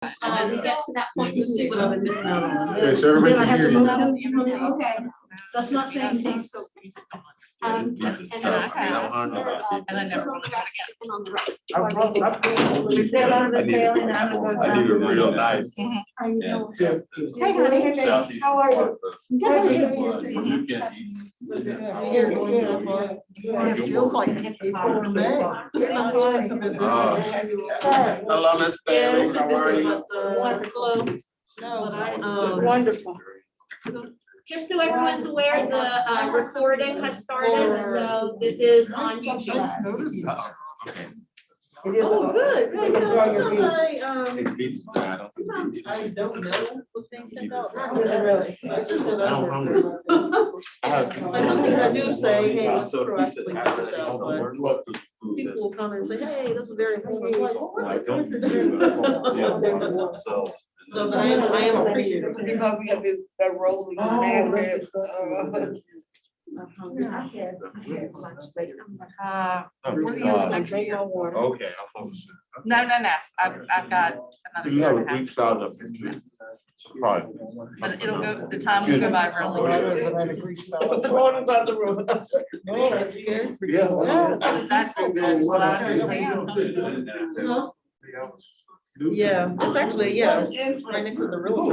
get to that point, just see what I've been missing out on. Okay, so everybody can hear you. Okay, that's not saying anything, so. And I never want to go We say hello to this Bailey, and I'm gonna go I did it down. real nice. How you doing? Hey, honey, hey, baby. How are you? Good, how are you? It feels like April or May. Hello, Miss Bailey, how are you? Wonderful. Wonderful. Just so everyone's aware, the recording has started, so this is on YouTube. It is. Oh, good, good. It's on your feet. I don't know what's being sent out. Is it really? I'm hungry. That's something I do say, hey, let's proactively help us out, but people will come and say, hey, this is very important. I'm like, what was it? So but I am appreciative. You know, we got this, that rolling magnet. I had lunch later. Drink my water. Okay, I'll focus. No. I've got another You year have a and a half. big size up here too. Right. But it'll go, the time will go by really quick. The morning about the room. Oh, that's good. That's what I understand. Yeah, it's actually, yeah, right next to the real.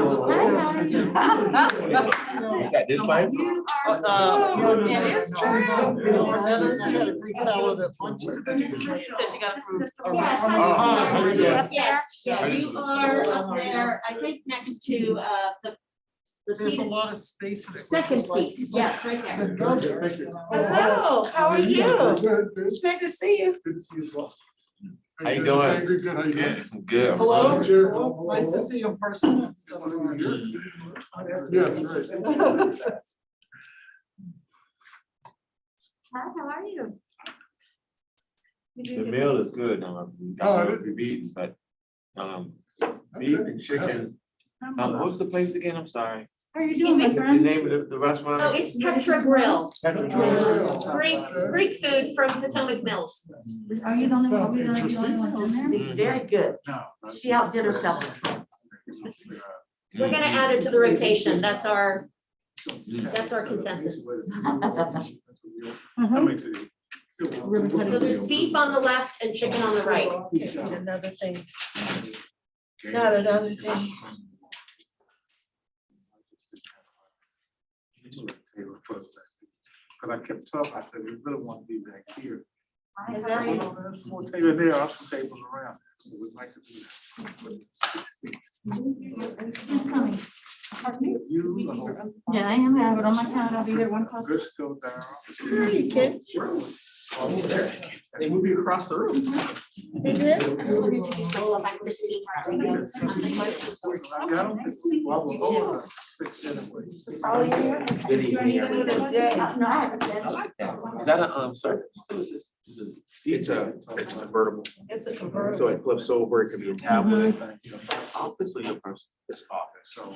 Got this way? It is true. Greek salad at lunch. Yes, yeah, you are up there, I think next to, the There's a seat, lot of space. in it, which second is like- seat, yes, right there. Hello, how are you? It's good to see you. Good to see you as well. How you doing? Good, how you doing? Good. Hello. Chair. Nice to see you in person. Yes, right. Hi, how are you? The meal is good. We've eaten, but beef and chicken. What's the place again? I'm sorry. How are you Excuse doing, my me? The friend? name of the restaurant? Oh, it's Petra Grill, Grill. Greek food from Potomac Mills. Are you the only one, are we the only ones in there? It's very good. She outdid herself. We're gonna add it to the rotation, that's our consensus. So there's beef on the left and chicken on the right. Another thing. Not another thing. Cause I kept talking, I said, we really want to be back here. Is that right? We'll table there, I'll some tables around, so we'd like to do that. You, Yeah, I am, I have it on my calendar, I'll be there 1 o'clock. Chris go down. Sure you can. They will be across the room. I just want to introduce myself, I'm Christine. Well, we'll go, 6 anyway. Good evening. No, I haven't been. I like that. Is that a service? It's a convertible, It's a so convertible. it flips over, it can be a tablet. Office or your person? It's office, so.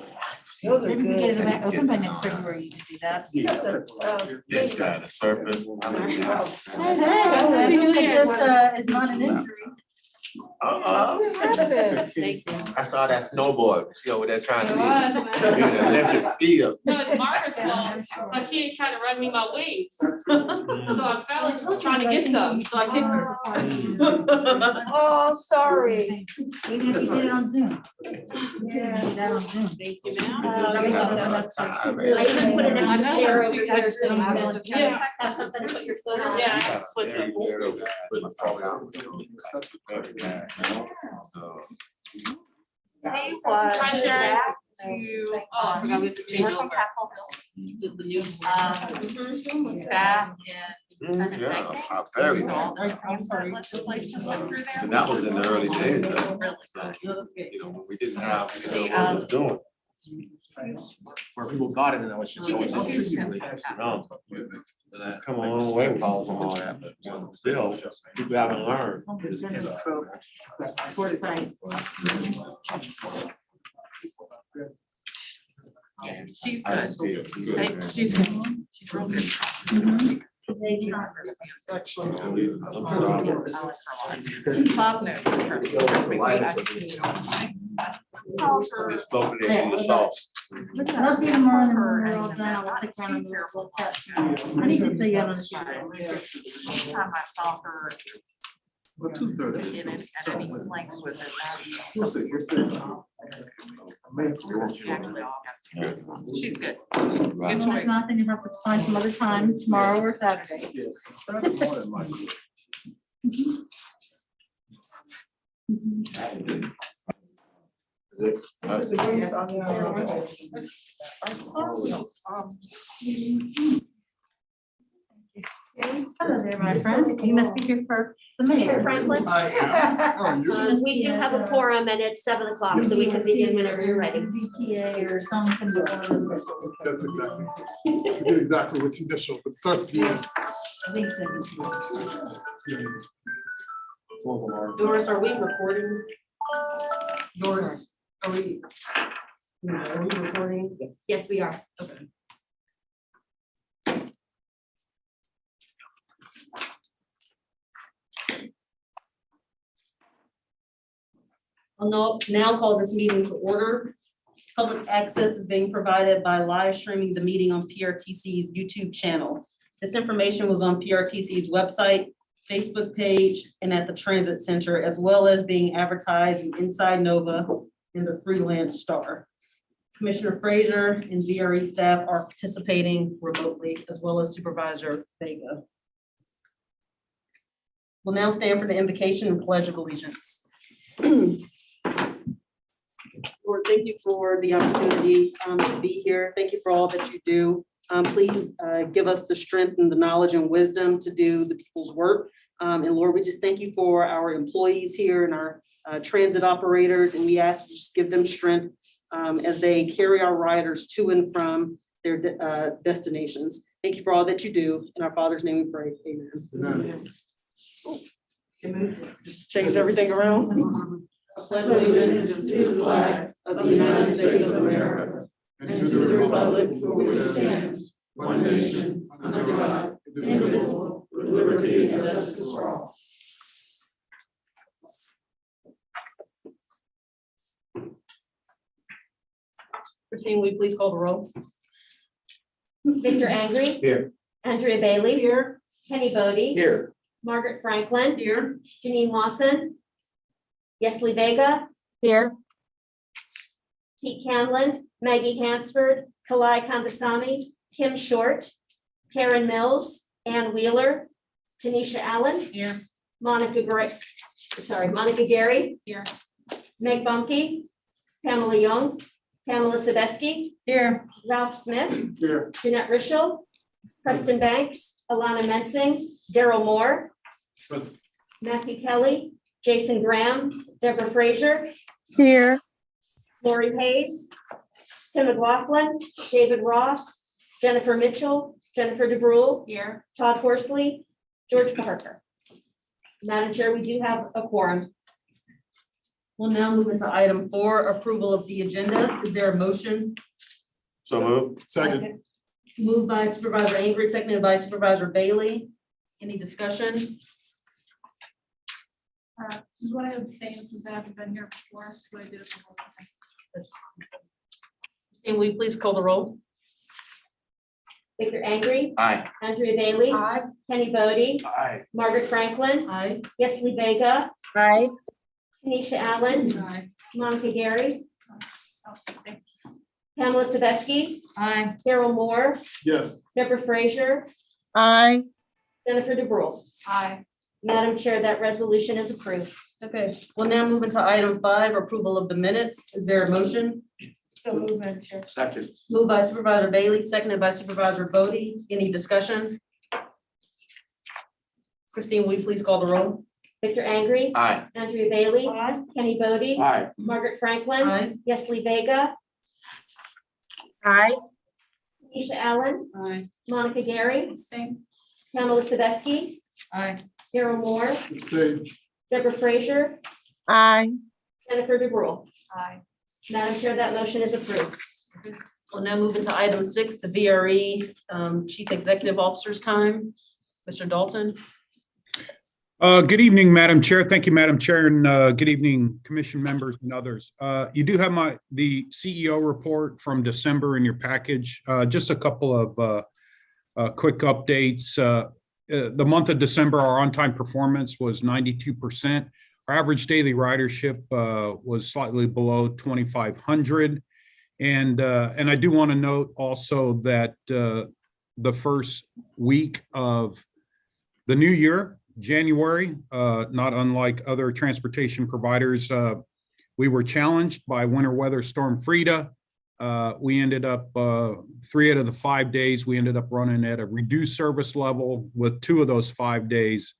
Those are Maybe we can get it good. back open by next February, you can do that. This guy, the surface. Happy New Year is not an injury. Thank you. I saw that snowboard. She over there trying to be It an Olympic skier. No, it's Margaret's fault, but she ain't trying to run me my waves. So I fell into trying to get some, so I kicked her. Oh, sorry. Even if you did it on Zoom. Yeah. Do that on Zoom. Thank you, ma'am. I even put an extra chair over here, so you can Yeah. have something to put your foot on. Yeah, split them. Hey, Try to staff to, oh, I forgot we have to change over. The new. Staff and Senate Yeah, banking. very. I'm sorry. Legislation went through there. And that was in the early days, though. Really? So, when we didn't have, what we was doing. Where people got it and then it's just. She did. She was Really- No. Come a long way from all that, but still, people haven't learned. Foresight. Yeah, she's good. Hey, she's good. She's real good. Actually, Bob knows. Trust me, Just bumping it in the sauce. I'll see you tomorrow, and then when we're all done, I'll sit down and we'll chat. I need to fill you out on the sheet. Time I saw her. Well, 2:30. In it, and any flanks was in We'll see. that. She's good. Right. Good choice. Nothing, you have to find some other time, tomorrow or Saturday. Hello there, my friend. You must be here for the mayor. Franklin, we do have a quorum and it's 7 o'clock, so we can begin whenever you're ready. DTA or something. That's exactly. We did exactly what's initial, but starts at the end. I think so. Doris, are we recording? Doris, are we recording? Yes, we are. Okay. I'll now call this meeting to order. Public access is being provided by live streaming the meeting on PRTC's YouTube channel. This information was on PRTC's website, Facebook page, and at the Transit Center, as well as being advertised in Inside Nova and the Freelance Star. Commissioner Frazier and VRE staff are participating remotely, as well as Supervisor Vega. We'll now stand for the invocation and pledge of allegiance. Lord, thank you for the opportunity to be here. Thank you for all that you do. Please give us the strength and the knowledge and wisdom to do the people's work. And Lord, we just thank you for our employees here and our transit operators, and we ask you just give them strength as they carry our riders to and from their destinations. Thank you for all that you do. In our Father's name we pray. Amen. Just change everything around. I pledge allegiance to the flag of the United States of America and to the republic for which it stands, one nation, under God, indivisible, with liberty and justice for all. Christine, will you please call the roll? Victor Angry. Here. Andrea Bailey. Here. Kenny Bodie. Here. Margaret Franklin. Here. Janine Lawson. Yesley Vega. Here. Pete Canland, Maggie Hansford, Kalai Kandasamy, Kim Short, Karen Mills, Ann Wheeler, Tanisha Allen. Here. Monica Gary. Here. Meg Bumpy, Pamela Young, Pamela Sabeski, Here. Ralph Smith, Here. Jeanette Rischel, Preston Banks, Alana Mensing, Daryl Moore, Present. Matthew Kelly, Jason Graham, Deborah Frazier, Here. Lori Hayes, Tim McLaughlin, David Ross, Jennifer Mitchell, Jennifer DeBrule, Here. Todd Horsley, George Parker. Madam Chair, we do have a quorum. We'll now move into item 4, approval of the agenda. Is there a motion? So move. Second. Moved by Supervisor Angry, seconded by Supervisor Bailey. Any discussion? Do I abstain since I haven't been here before, so I did it before. And will you please call the roll? Victor Angry, Aye. Andrea Bailey, Kenny Bodie, Aye. Margaret Franklin, Aye. Yesley Vega, Aye. Tanisha Allen, Aye. Monica Gary, I'll abstain. Pamela Sabeski, Aye. Daryl Moore, Yes. Deborah Frazier, Aye. Jennifer DeBrule. Aye. Madam Chair, that resolution is approved. Okay, we'll now move into item 5, approval of the minutes. Is there a motion? So move, Madam Chair. Second. Moved by Supervisor Bailey, seconded by Supervisor Bodie. Any discussion? Christine, will you please call the roll? Victor Angry, Aye. Andrea Bailey, Kenny Bodie, Aye. Margaret Franklin, Aye. Yesley Vega, Aye. Tanisha Allen, Aye. Monica Gary, Abstain. Pamela Sabeski, Aye. Daryl Moore, Abstain. Deborah Frazier, Aye. Jennifer DeBrule. Aye. Madam Chair, that motion is approved. We'll now move into item 6, the VRE Chief Executive Officer's time. Mr. Dalton? Good evening, Madam Chair. Thank you, Madam Chair, and good evening, Commission members and others. You do have the CEO report from December in your package. Just a couple of quick updates. The month of December, our on-time performance was 92%. Our average daily ridership was slightly below 2,500. And I do want to note also that the first week of the new year, January, not unlike other transportation providers, we were challenged by winter weather storm Frida. We ended up 3 out of the 5 days, we ended up running at a reduced service level. With 2 of those 5 days,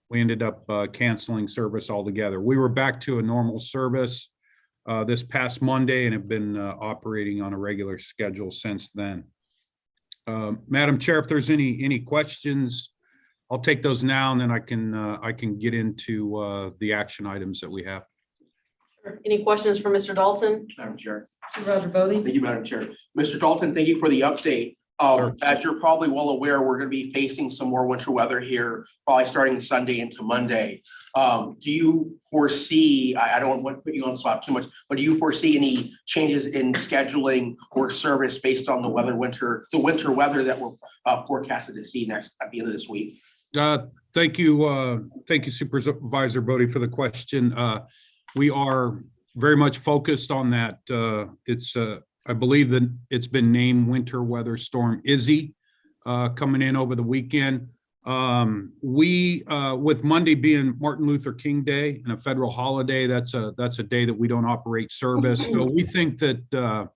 we ended up canceling service altogether. We were back to a normal service this past Monday and have been operating on a regular schedule since then. Madam Chair, if there's any questions, I'll take those now, and then I can get into the action items that we have. Any questions for Mr. Dalton? Madam Chair. Supervisor Bodie? Thank you, Madam Chair. Mr. Dalton, thank you for the update. As you're probably well aware, we're going to be facing some more winter weather here, probably starting Sunday into Monday. Do you foresee, I don't want to put you on the spot too much, but do you foresee any changes in scheduling or service based on the winter weather that we're forecasted to see next at the end of this week? Thank you, Supervisor Bodie, for the question. We are very much focused on that. I believe that it's been named Winter Weather Storm Izzy coming in over the weekend. With Monday being Martin Luther King Day and a federal holiday, that's a day that we don't operate service. So we think that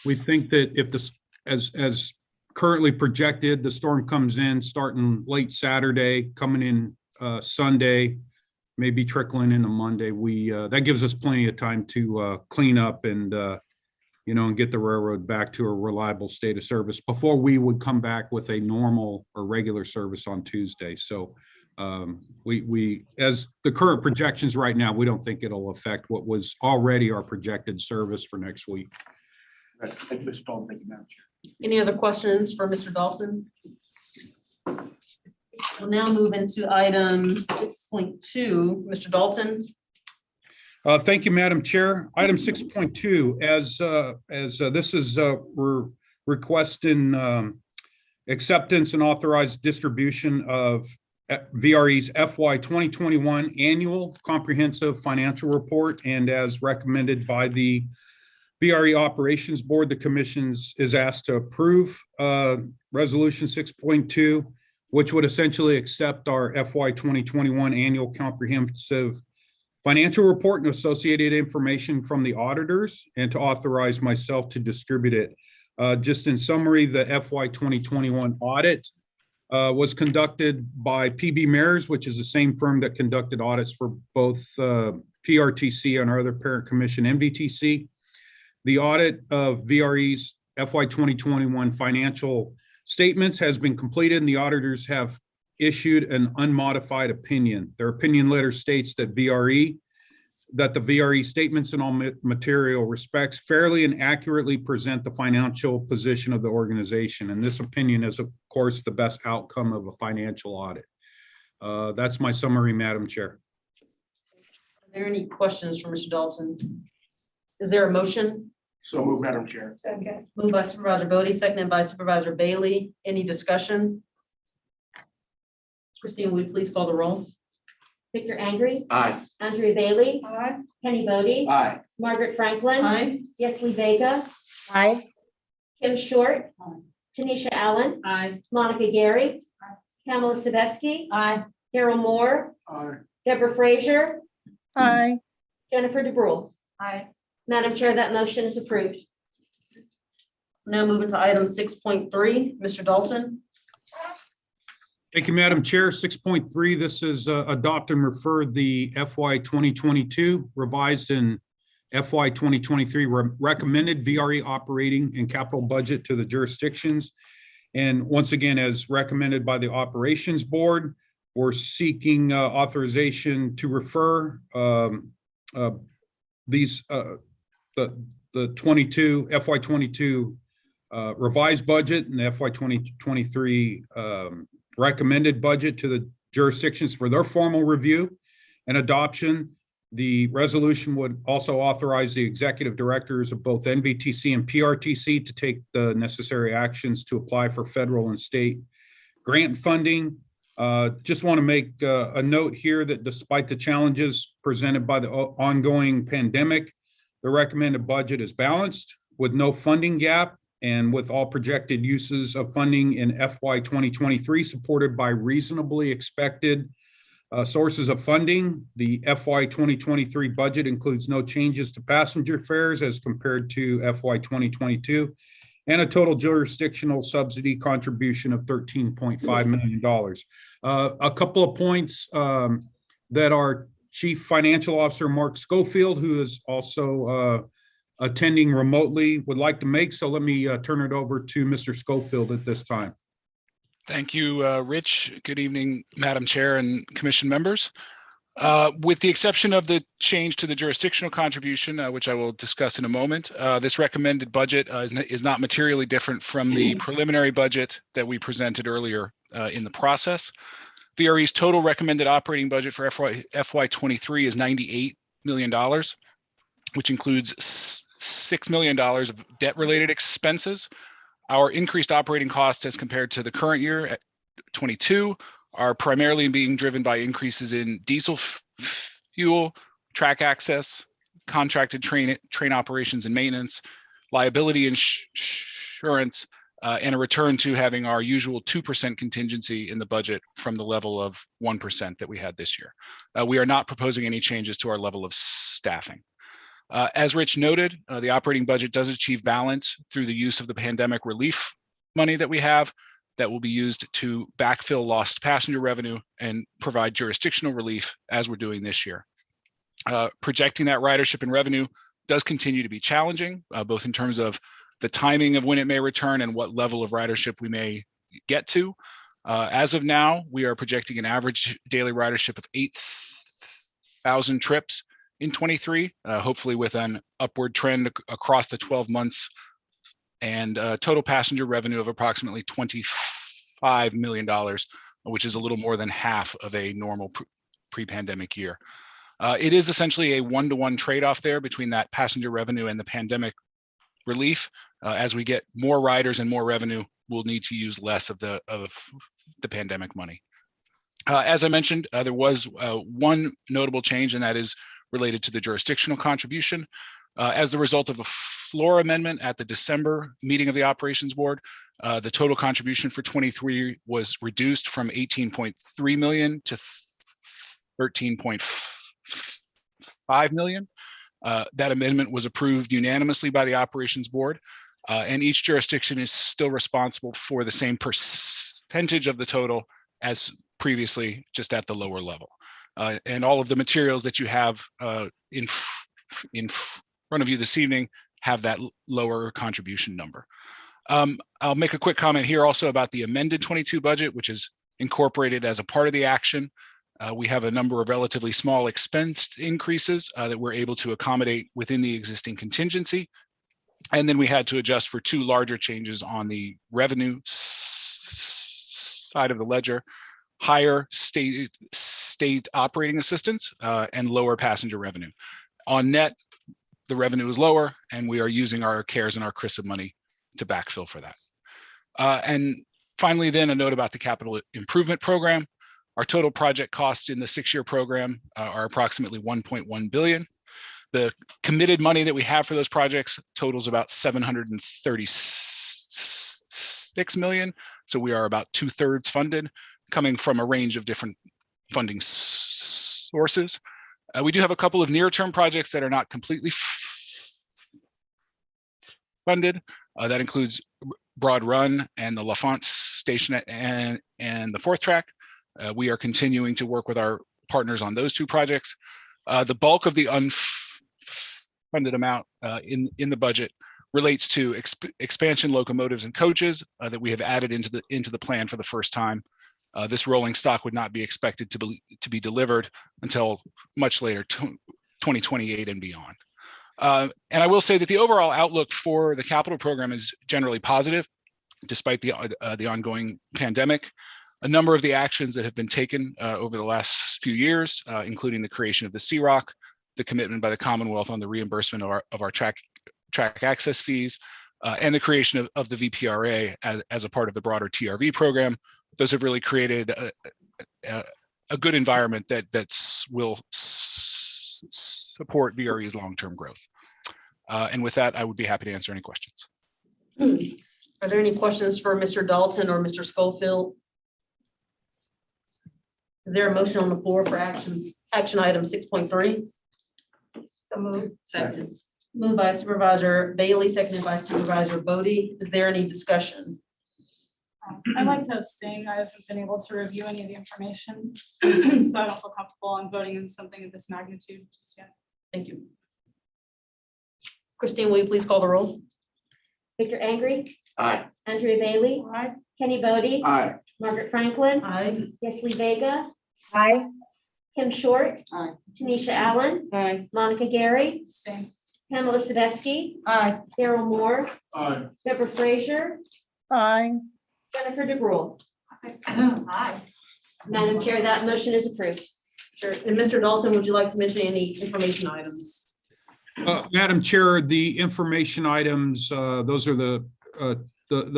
if as currently projected, the storm comes in starting late Saturday, coming in Sunday, maybe trickling into Monday, that gives us plenty of time to clean up and get the railroad back to a reliable state of service before we would come back with a normal or regular service on Tuesday. So we as the current projections right now, we don't think it'll affect what was already our projected service for next week. Thank you, Mr. Dalton. Thank you, Madam Chair. Any other questions for Mr. Dalton? We'll now move into item 6.2. Mr. Dalton? Thank you, Madam Chair. Item 6.2, as this is we're requesting acceptance and authorized distribution of VRE's FY 2021 annual comprehensive financial report, and as recommended by the VRE Operations Board, the Commission is asked to approve Resolution 6.2, which would essentially accept our FY 2021 annual comprehensive financial report and associated information from the auditors, and to authorize myself to distribute it. Just in summary, the FY 2021 audit was conducted by PB Mears, which is the same firm that conducted audits for both PRTC and our other parent commission, MDTC. The audit of VRE's FY 2021 financial statements has been completed, and the auditors have issued an unmodified opinion. Their opinion letter states that the VRE statements in all material respects fairly and accurately present the financial position of the organization. And this opinion is, of course, the best outcome of a financial audit. That's my summary, Madam Chair. Are there any questions for Mr. Dalton? Is there a motion? So move, Madam Chair. Okay. Moved by Supervisor Bodie, seconded by Supervisor Bailey. Any discussion? Christine, will you please call the roll? Victor Angry, Aye. Andrea Bailey, Aye. Kenny Bodie, Aye. Margaret Franklin, Aye. Yesley Vega, Aye. Kim Short, Tanisha Allen, Aye. Monica Gary, Pamela Sabesky, Aye. Daryl Moore, Aye. Deborah Frazier, Aye. Jennifer DeBrule. Aye. Madam Chair, that motion is approved. Now moving to item 6.3, Mr. Dalton. Thank you, Madam Chair. 6.3, this is adopt and refer the FY 2022 revised and FY 2023 recommended VRE operating and capital budget to the jurisdictions. And once again, as recommended by the Operations Board, we're seeking authorization to refer these the 22 FY 22 revised budget and the FY 2023 recommended budget to the jurisdictions for their formal review and adoption. The resolution would also authorize the executive directors of both NVTC and PRTC to take the necessary actions to apply for federal and state grant funding. Just want to make a note here that despite the challenges presented by the ongoing pandemic, the recommended budget is balanced with no funding gap and with all projected uses of funding in FY 2023 supported by reasonably expected sources of funding. The FY 2023 budget includes no changes to passenger fares as compared to FY 2022 and a total jurisdictional subsidy contribution of $13.5 million. A couple of points that our Chief Financial Officer, Mark Schofield, who is also attending remotely, would like to make. So let me turn it over to Mr. Schofield at this time. Thank you, Rich. Good evening, Madam Chair and Commission members. With the exception of the change to the jurisdictional contribution, which I will discuss in a moment, this recommended budget is not materially different from the preliminary budget that we presented earlier in the process. VRE's total recommended operating budget for FY23 is $98 million, which includes $6 million of debt-related expenses. Our increased operating costs as compared to the current year at 22 are primarily being driven by increases in diesel fuel, track access, contracted train operations and maintenance, liability insurance, and a return to having our usual 2% contingency in the budget from the level of 1% that we had this year. We are not proposing any changes to our level of staffing. As Rich noted, the operating budget does achieve balance through the use of the pandemic relief money that we have that will be used to backfill lost passenger revenue and provide jurisdictional relief as we're doing this year. Projecting that ridership and revenue does continue to be challenging, both in terms of the timing of when it may return and what level of ridership we may get to. As of now, we are projecting an average daily ridership of 8,000 trips in 23, hopefully with an upward trend across the 12 months, and total passenger revenue of approximately $25 million, which is a little more than half of a normal pre-pandemic year. It is essentially a one-to-one trade-off there between that passenger revenue and the pandemic relief. As we get more riders and more revenue, we'll need to use less of the pandemic money. As I mentioned, there was one notable change, and that is related to the jurisdictional contribution. As the result of a floor amendment at the December meeting of the Operations Board, the total contribution for 23 was reduced from 18.3 million to 13.5 million. That amendment was approved unanimously by the Operations Board, and each jurisdiction is still responsible for the same percentage of the total as previously, just at the lower level. And all of the materials that you have in front of you this evening have that lower contribution number. I'll make a quick comment here also about the amended 22 budget, which is incorporated as a part of the action. We have a number of relatively small expense increases that we're able to accommodate within the existing contingency. And then we had to adjust for two larger changes on the revenue side of the ledger: higher state operating assistance and lower passenger revenue. On net, the revenue is lower, and we are using our CARES and our CRISA money to backfill for that. And finally, then a note about the capital improvement program. Our total project costs in the 6-year program are approximately 1.1 billion. The committed money that we have for those projects totals about 736 million. So we are about 2/3 funded, coming from a range of different funding sources. We do have a couple of near-term projects that are not completely funded. That includes Broad Run and the L'Enfant Station and the 4th track. We are continuing to work with our partners on those two projects. The bulk of the unfunded amount in the budget relates to expansion locomotives and coaches that we have added into the plan for the first time. This rolling stock would not be expected to be delivered until much later, 2028 and beyond. And I will say that the overall outlook for the capital program is generally positive, despite the ongoing pandemic. a number of the actions that have been taken over the last few years, including the creation of the CROC, the commitment by the Commonwealth on the reimbursement of our track access fees, and the creation of the VPRA as a part of the broader TRV program. Those have really created a good environment that will support VRE's long-term growth. And with that, I would be happy to answer any questions. Are there any questions for Mr. Dalton or Mr. Schofield? Is there a motion on the floor for action item 6.3? So moved. Second. Moved by Supervisor Bailey, seconded by Supervisor Bodie. Is there any discussion? I'd like to abstain. I haven't been able to review any of the information, so I don't feel comfortable on voting in something of this magnitude just yet. Thank you. Christine, will you please call the roll? Victor Angry, Aye. Andrea Bailey, Aye. Kenny Bodie, Aye. Margaret Franklin, Aye. Yesley Vega, Aye. Kim Short, Aye. Tanisha Allen, Aye. Monica Gary, Abstain. Pamela Sadowski, Aye. Daryl Moore, Aye. Deborah Frazier, Aye. Jennifer DeGrove. Aye. Madam Chair, that motion is approved. Sure. And Mr. Dalton, would you like to mention any information items? Madam Chair, the information items, those are the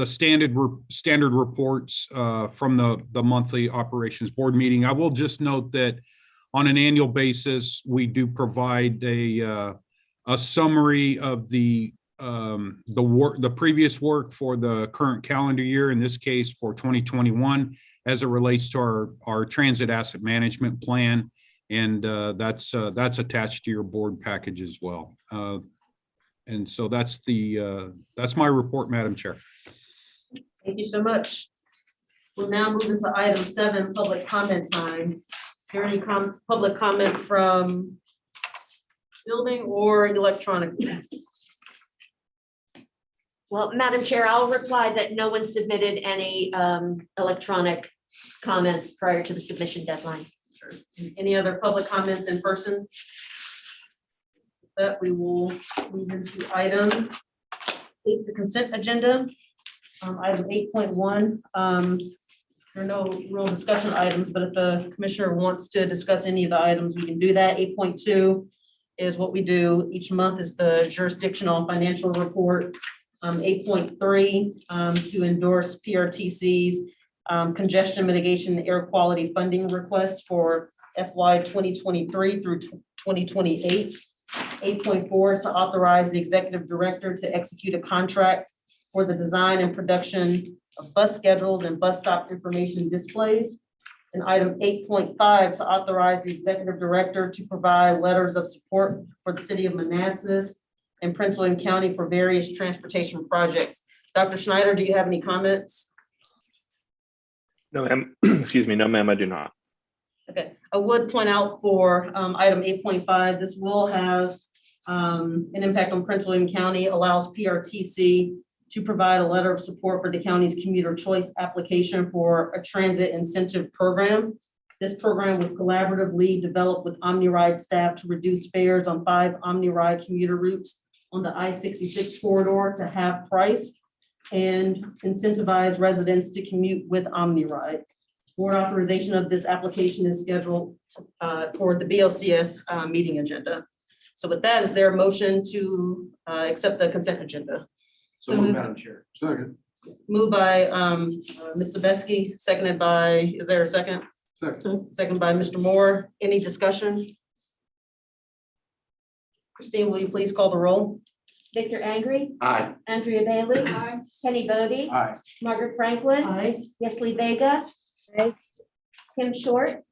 standard reports from the monthly operations board meeting. I will just note that on an annual basis, we do provide a summary of the previous work for the current calendar year, in this case for 2021, as it relates to our transit asset management plan. And that's attached to your board package as well. And so that's my report, Madam Chair. Thank you so much. We'll now move into item 7, public comment time. Is there any public comment from building or electronic? Well, Madam Chair, I'll reply that no one submitted any electronic comments prior to the submission deadline. Any other public comments in person? That we will move into item 8, the consent agenda. Item 8.1. There are no real discussion items, but if the commissioner wants to discuss any of the items, we can do that. 8.2 is what we do each month, is the jurisdictional financial report. 8.3 to endorse PRTC's congestion mitigation air quality funding requests for FY 2023 through 2028. 8.4 is to authorize the executive director to execute a contract for the design and production of bus schedules and bus stop information displays. And item 8.5 to authorize the executive director to provide letters of support for the city of Manassas and Prince William County for various transportation projects. Dr. Schneider, do you have any comments? No, ma'am. Excuse me. No, ma'am, I do not. Okay, I would point out for item 8.5, this will have an impact on Prince William County, allows PRTC to provide a letter of support for the county's commuter choice application for a transit incentive program. This program was collaboratively developed with OmniRide staff to reduce fares on 5 OmniRide commuter routes on the I-66 corridor to half price and incentivize residents to commute with OmniRide. Board authorization of this application is scheduled for the BLCS meeting agenda. So with that, is there a motion to accept the consent agenda? So moved, Madam Chair. Second. Moved by Ms. Sabeski, seconded by, is there a second? Second. Second by Mr. Moore. Any discussion? Christine, will you please call the roll? Victor Angry, Aye. Andrea Bailey, Aye. Kenny Bodie, Aye. Margaret Franklin, Aye. Yesley Vega, Aye. Kim Short,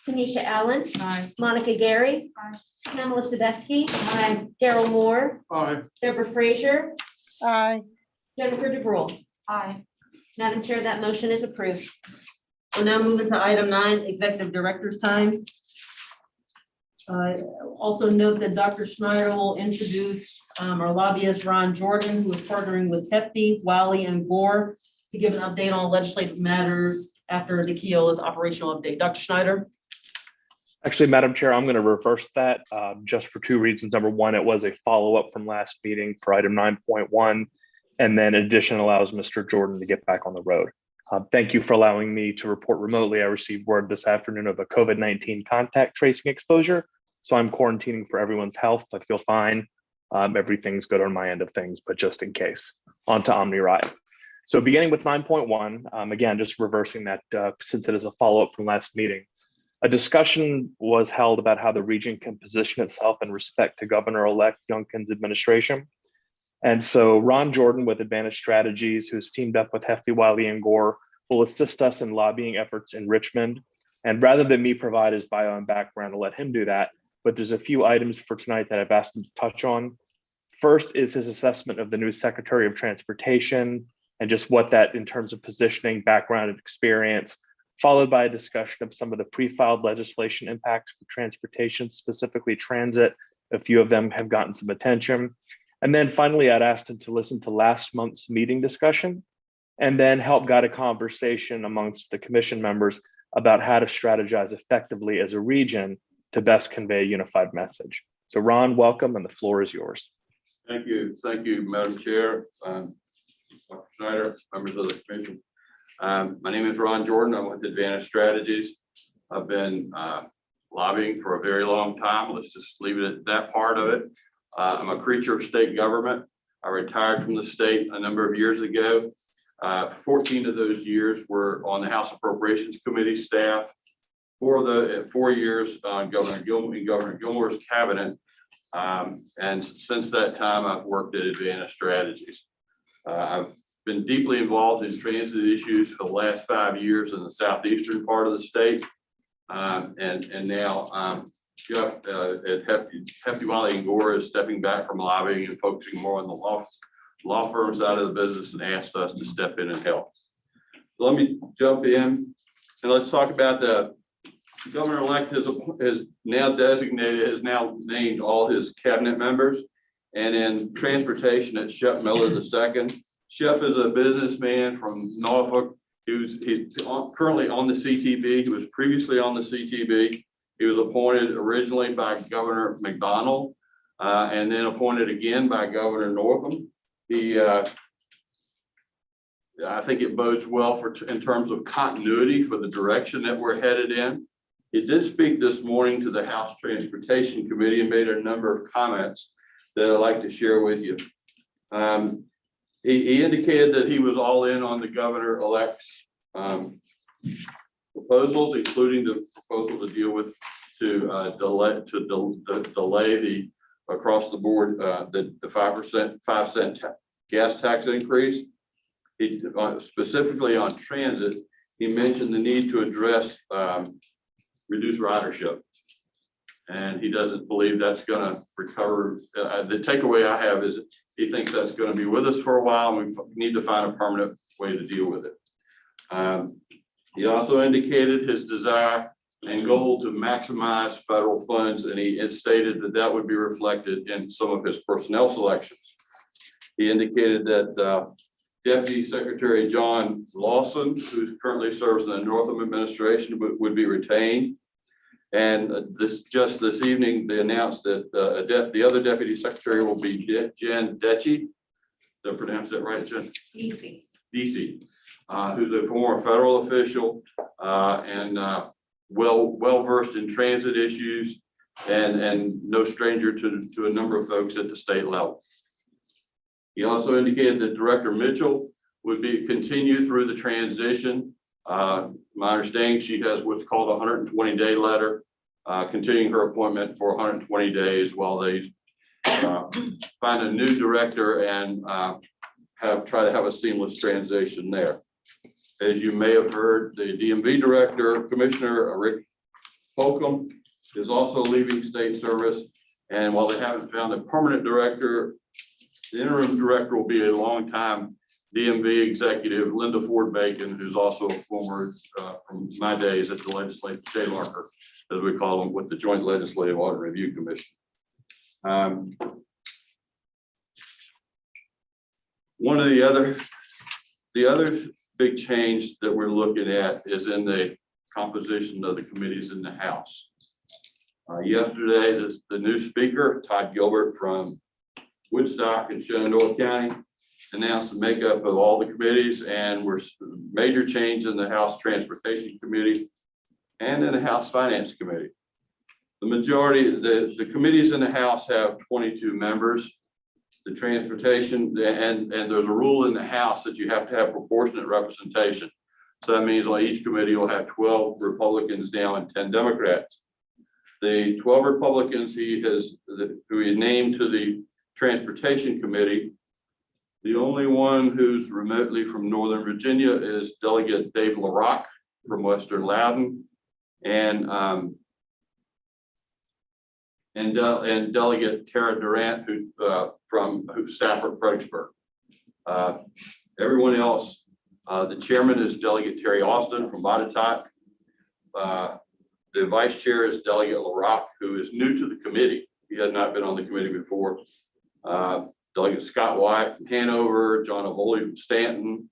Tanisha Allen, Aye. Monica Gary, Aye. Pamela Sadowski, Daryl Moore, Aye. Deborah Frazier, Aye. Jennifer DeGrove. Aye. Madam Chair, that motion is approved. We'll now move into item 9, executive director's time. Also note that Dr. Schneider will introduce our lobbyist, Ron Jordan, who is partnering with Hefty, Wiley, and Gore to give an update on legislative matters after the Keola's operational update. Dr. Schneider? Actually, Madam Chair, I'm going to reverse that just for 2 reasons. Number one, it was a follow-up from last meeting for item 9.1, and then in addition allows Mr. Jordan to get back on the road. Thank you for allowing me to report remotely. I received word this afternoon of a COVID-19 contact tracing exposure. So I'm quarantining for everyone's health. I feel fine. Everything's good on my end of things, but just in case. On to OmniRide. So beginning with 9.1, again, just reversing that since it is a follow-up from last meeting. A discussion was held about how the region can position itself in respect to Governor-elect Youngkin's administration. And so Ron Jordan with Advantage Strategies, who's teamed up with Hefty, Wiley, and Gore, will assist us in lobbying efforts in Richmond. And rather than me provide his bio and background, I'll let him do that. But there's a few items for tonight that I've asked him to touch on. First is his assessment of the new Secretary of Transportation and just what that in terms of positioning, background, and experience, followed by a discussion of some of the pre-filed legislation impacts for transportation, specifically transit. A few of them have gotten some attention. And then finally, I'd asked him to listen to last month's meeting discussion and then help guide a conversation amongst the commission members about how to strategize effectively as a region to best convey a unified message. So Ron, welcome, and the floor is yours. Thank you, Madam Chair, Dr. Schneider, members of the commission. My name is Ron Jordan. I'm with Advantage Strategies. I've been lobbying for a very long time. Let's just leave it at that part of it. I'm a creature of state government. I retired from the state a number of years ago. 14 of those years were on the House Appropriations Committee staff. 4 years on Governor Gilmore's cabinet. And since that time, I've worked at Advantage Strategies. I've been deeply involved in transit issues for the last 5 years in the southeastern part of the state. And now Jeff at Hefty, Wiley, and Gore is stepping back from lobbying and focusing more on the law firm side of the business and asked us to step in and help. So let me jump in and let's talk about the governor-elect has now named all his cabinet members. And in transportation, it's Shep Miller II. Shep is a businessman from Norfolk. He's currently on the CTB. He was previously on the CTB. He was appointed originally by Governor McDonald and then appointed again by Governor Northam. I think it bodes well in terms of continuity for the direction that we're headed in. He did speak this morning to the House Transportation Committee and made a number of comments that I'd like to share with you. He indicated that he was all in on the governor-elect's proposals, including the proposal to deal with delay the across the board the 5 cent gas tax increase. He specifically on transit, he mentioned the need to address reduce ridership, and he doesn't believe that's going to recover. The takeaway I have is he thinks that's going to be with us for a while, and we need to find a permanent way to deal with it. He also indicated his desire and goal to maximize federal funds, and he stated that that would be reflected in some of his personnel selections. He indicated that Deputy Secretary John Lawson, who currently serves in the Northam administration, would be retained. And just this evening, they announced that the other Deputy Secretary will be Jen Deci. Did I pronounce that right, Jen? DC, who's a former federal official and well-versed in transit issues and no stranger to a number of folks at the state level. He also indicated that Director Mitchell would continue through the transition. My understanding, she has what's called a 120-day letter, continuing her appointment for 120 days while they find a new director and try to have a seamless transition there. As you may have heard, the DMV director, Commissioner Rick Holcomb, is also leaving state service. And while they haven't found a permanent director, the interim director will be a longtime DMV executive, Linda Ford Bacon, who's also a former from my days at the legislative JLARCR, as we call them, with the Joint Legislative Audit Review Commission. One of the other big change that we're looking at is in the composition of the committees in the House. Yesterday, the new speaker, Todd Gilbert from Woodstock in Shenandoah County, announced the makeup of all the committees, and we're major change in the House Transportation Committee and in the House Finance Committee. The majority, the committees in the House have 22 members. The transportation, and there's a rule in the House that you have to have proportionate representation. So that means on each committee will have 12 Republicans now and 10 Democrats. The 12 Republicans who he named to the Transportation Committee, the only one who's remotely from Northern Virginia is Delegate Dave LaRock from Western Loudoun, and Delegate Tara Durant, from Stafford Fredericksburg. Everyone else, the chairman is Delegate Terry Austin from Botetourt. The vice chair is Delegate LaRock, who is new to the committee. He had not been on the committee before. Delegate Scott White from Hanover, John Avoli from Stanton,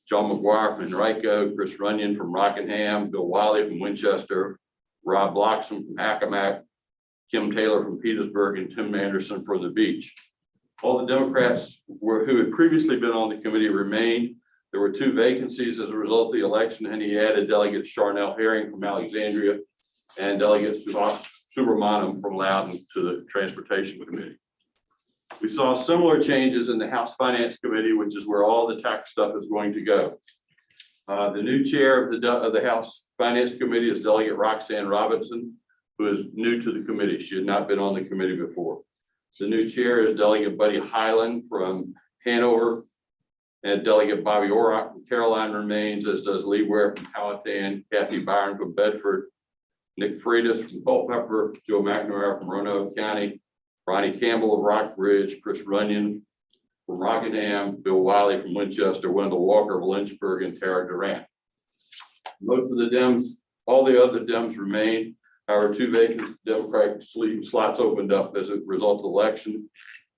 John McGuire from Henrico, Chris Runyon from Rockingham, Bill Wiley from Winchester, Rob Bloxham from Accomack, Kim Taylor from Petersburg, and Tim Anderson for the Beach. All the Democrats who had previously been on the committee remained. There were 2 vacancies as a result of the election, and he added Delegate Charnel Herring from Alexandria and Delegate Subhas Subramaniam from Loudoun to the Transportation Committee. We saw similar changes in the House Finance Committee, which is where all the tax stuff is going to go. The new chair of the House Finance Committee is Delegate Roxanne Robinson, who is new to the committee. She had not been on the committee before. The new chair is Delegate Buddy Highland from Hanover, and Delegate Bobby Orrock from Caroline remains, as does Lee Ware from Powhatan, Kathy Byron from Bedford, Nick Freitas from Culpeper, Joe McNamara from Roanoke County, Ronnie Campbell of Rockbridge, Chris Runyon from Rockingham, Bill Wiley from Winchester, Wendell Walker of Lynchburg, and Tara Durant. Most of the Dems, all the other Dems remain. However, 2 vacant Democratic slots opened up as a result of the election,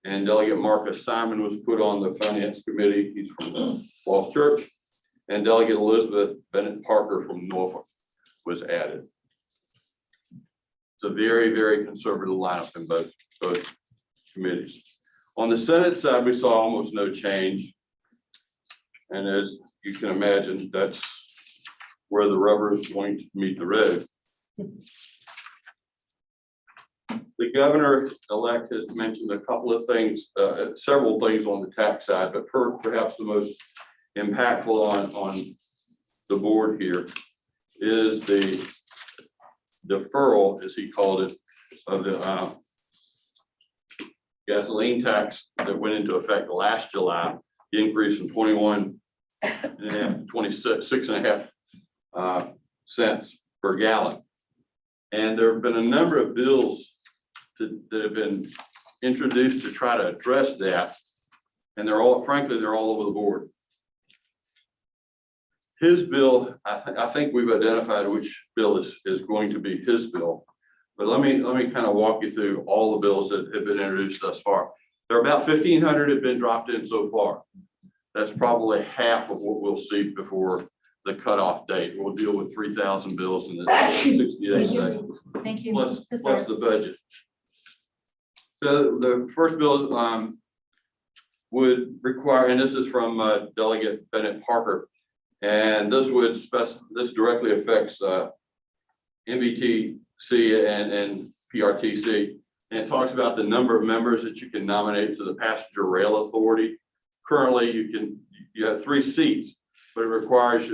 and Delegate Marcus Simon was put on the Finance Committee. He's from the Falls Church, and Delegate Elizabeth Bennett Parker from Norfolk was added. It's a very, very conservative lineup in both committees. On the Senate side, we saw almost no change, and as you can imagine, that's where the rubber is going to meet the road. The governor-elect has mentioned a couple of things, several things on the tax side, but perhaps the most impactful on the board here is the deferral, as he called it, of the gasoline tax that went into effect last July. The increase from 21 and a half to 26.5 cents per gallon. And there have been a number of bills that have been introduced to try to address that. And they're all, frankly, they're all over the board. His bill, I think we've identified which bill is going to be his bill. But let me kind of walk you through all the bills that have been introduced thus far. There are about 1,500 have been dropped in so far. That's probably half of what we'll see before the cutoff date. We'll deal with 3,000 bills in the 60-day session. Thank you. Plus the budget. So the first bill would require, and this is from Delegate Bennett Parker, and this directly affects MVTC and PRTC, and it talks about the number of members that you can nominate to the Passenger Rail Authority. Currently, you have 3 seats, but it requires,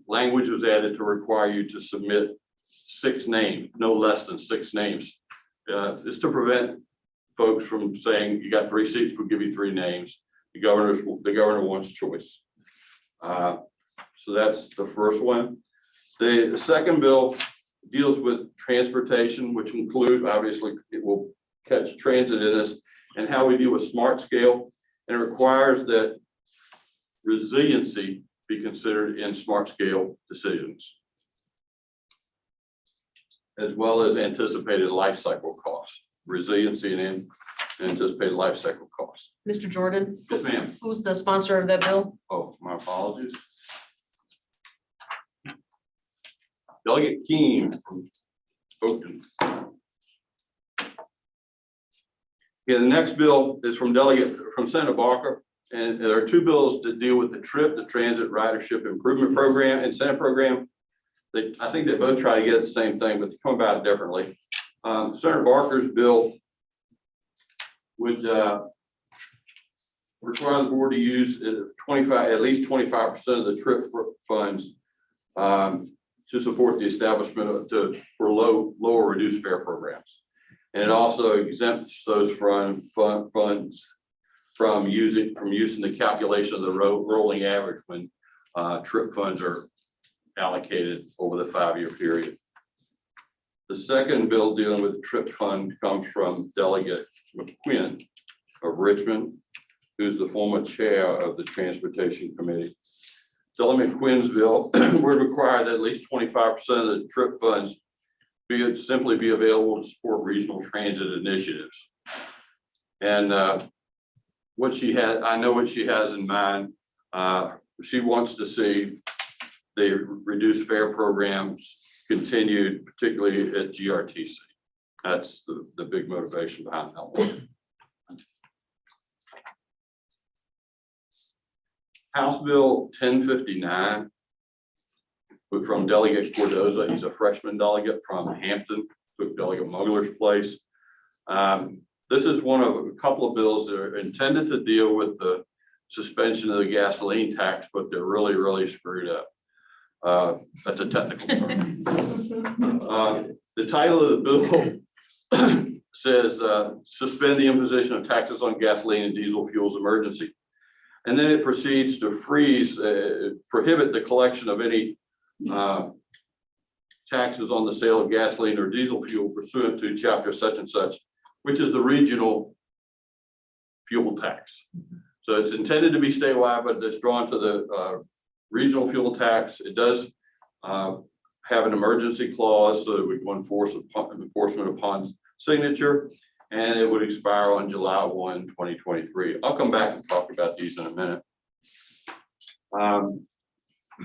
language was added to require you to submit 6 names, no less than 6 names. It's to prevent folks from saying you got 3 seats, we'll give you 3 names. The governor wants choice. So that's the first one. The second bill deals with transportation, which include, obviously, it will catch transit in this, and how we deal with smart scale. And it requires that resiliency be considered in smart scale decisions, as well as anticipated life cycle costs, resiliency and anticipated life cycle costs. Mr. Jordan? Yes, ma'am. Who's the sponsor of that bill? Oh, my apologies. Delegate Keene from Oakton. Yeah, the next bill is from Senator Barker, And there are two bills that deal with the TRIP, the Transit Ridership Improvement Program, Incentive Program. I think they both try to get the same thing, but they come about differently. Senator Barker's bill would require the board to use at least 25% of the TRIP funds to support the establishment for lower reduced fare programs. And it also exempts those funds from using the calculation of the rolling average when TRIP funds are allocated over the 5-year period. The second bill dealing with the TRIP fund comes from Delegate McQuinn of Richmond, who's the former chair of the Transportation Committee. Delegate McQuinn's bill would require that at least 25% of the TRIP funds simply be available to support regional transit initiatives. And I know what she has in mind. She wants to see the reduced fare programs continued, particularly at GRTC. That's the big motivation behind that one. House Bill 1059 from Delegate Cordoza. He's a freshman delegate from Hampton, took Delegate Mugler's place. This is one of a couple of bills that are intended to deal with the suspension of the gasoline tax, but they're really, really screwed up. That's a technical term. The title of the bill says suspend the imposition of taxes on gasoline and diesel fuels emergency. And then it proceeds to prohibit the collection of any taxes on the sale of gasoline or diesel fuel pursuant to chapter such and such, which is the regional fuel tax. So it's intended to be statewide, but it's drawn to the regional fuel tax. It does have an emergency clause so that we can enforcement upon signature, and it would expire on July 1, 2023. I'll come back and talk about these in a minute.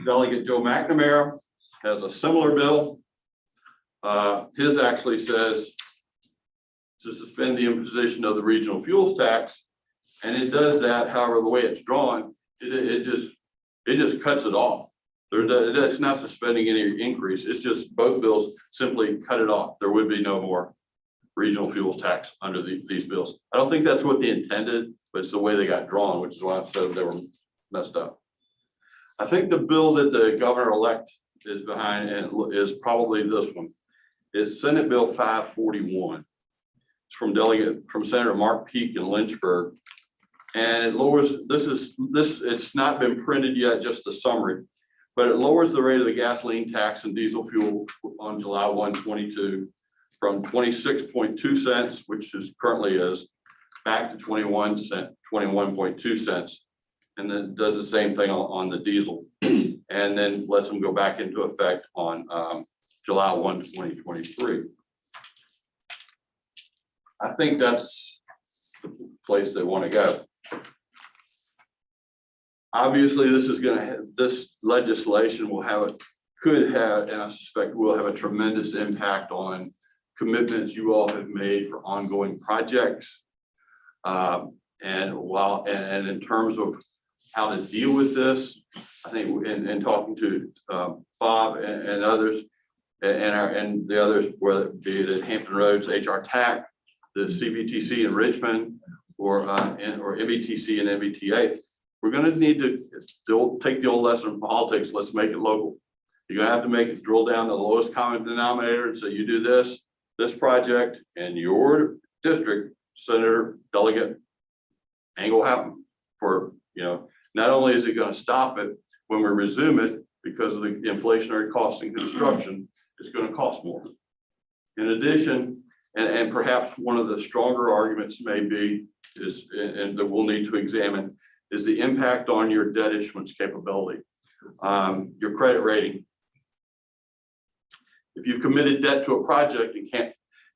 Delegate Joe McNamara has a similar bill. His actually says to suspend the imposition of the regional fuels tax, and it does that. However, the way it's drawn, it just cuts it off. It's not suspending any increase. It's just both bills simply cut it off. There would be no more regional fuels tax under these bills. I don't think that's what they intended, but it's the way they got drawn, which is why I said they were messed up. I think the bill that the governor-elect is behind and is probably this one. It's Senate Bill 541. It's from Senator Mark Peake in Lynchburg. And it lowers, it's not been printed yet, just the summary, but it lowers the rate of the gasoline tax and diesel fuel on July 1, 22 from 26.2 cents, which is currently is, back to 21.2 cents. And then does the same thing on the diesel. And then lets them go back into effect on July 1, 2023. I think that's the place they want to go. Obviously, this legislation could have, and I suspect will have a tremendous impact on commitments you all have made for ongoing projects. And in terms of how to deal with this, I think in talking to Bob and others, and the others, whether it be the Hampton Roads HR TAC, the CVTC in Richmond, or MBTC and MBTA, we're going to need to take the old lesson from politics. Let's make it local. You're going to have to make it drill down to the lowest common denominator and say you do this project, and your district senator delegate ain't gonna happen. For not only is it going to stop it when we resume it because of the inflationary costs in construction, it's going to cost more. In addition, and perhaps one of the stronger arguments may be and that we'll need to examine is the impact on your debt issuance capability, your credit rating. If you've committed debt to a project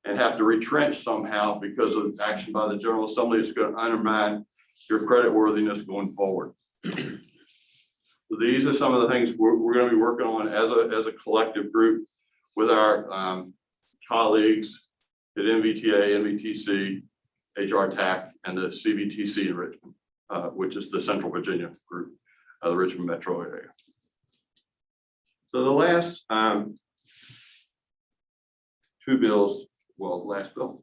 and have to retrench somehow because of action by the General Assembly, it's going to undermine your credit worthiness going forward. So these are some of the things we're going to be working on as a collective group with our colleagues at MVTA, MVTC, HR TAC, and the CVTC in Richmond. which is the Central Virginia group, the Richmond metro area. So the last two bills, well, the last bill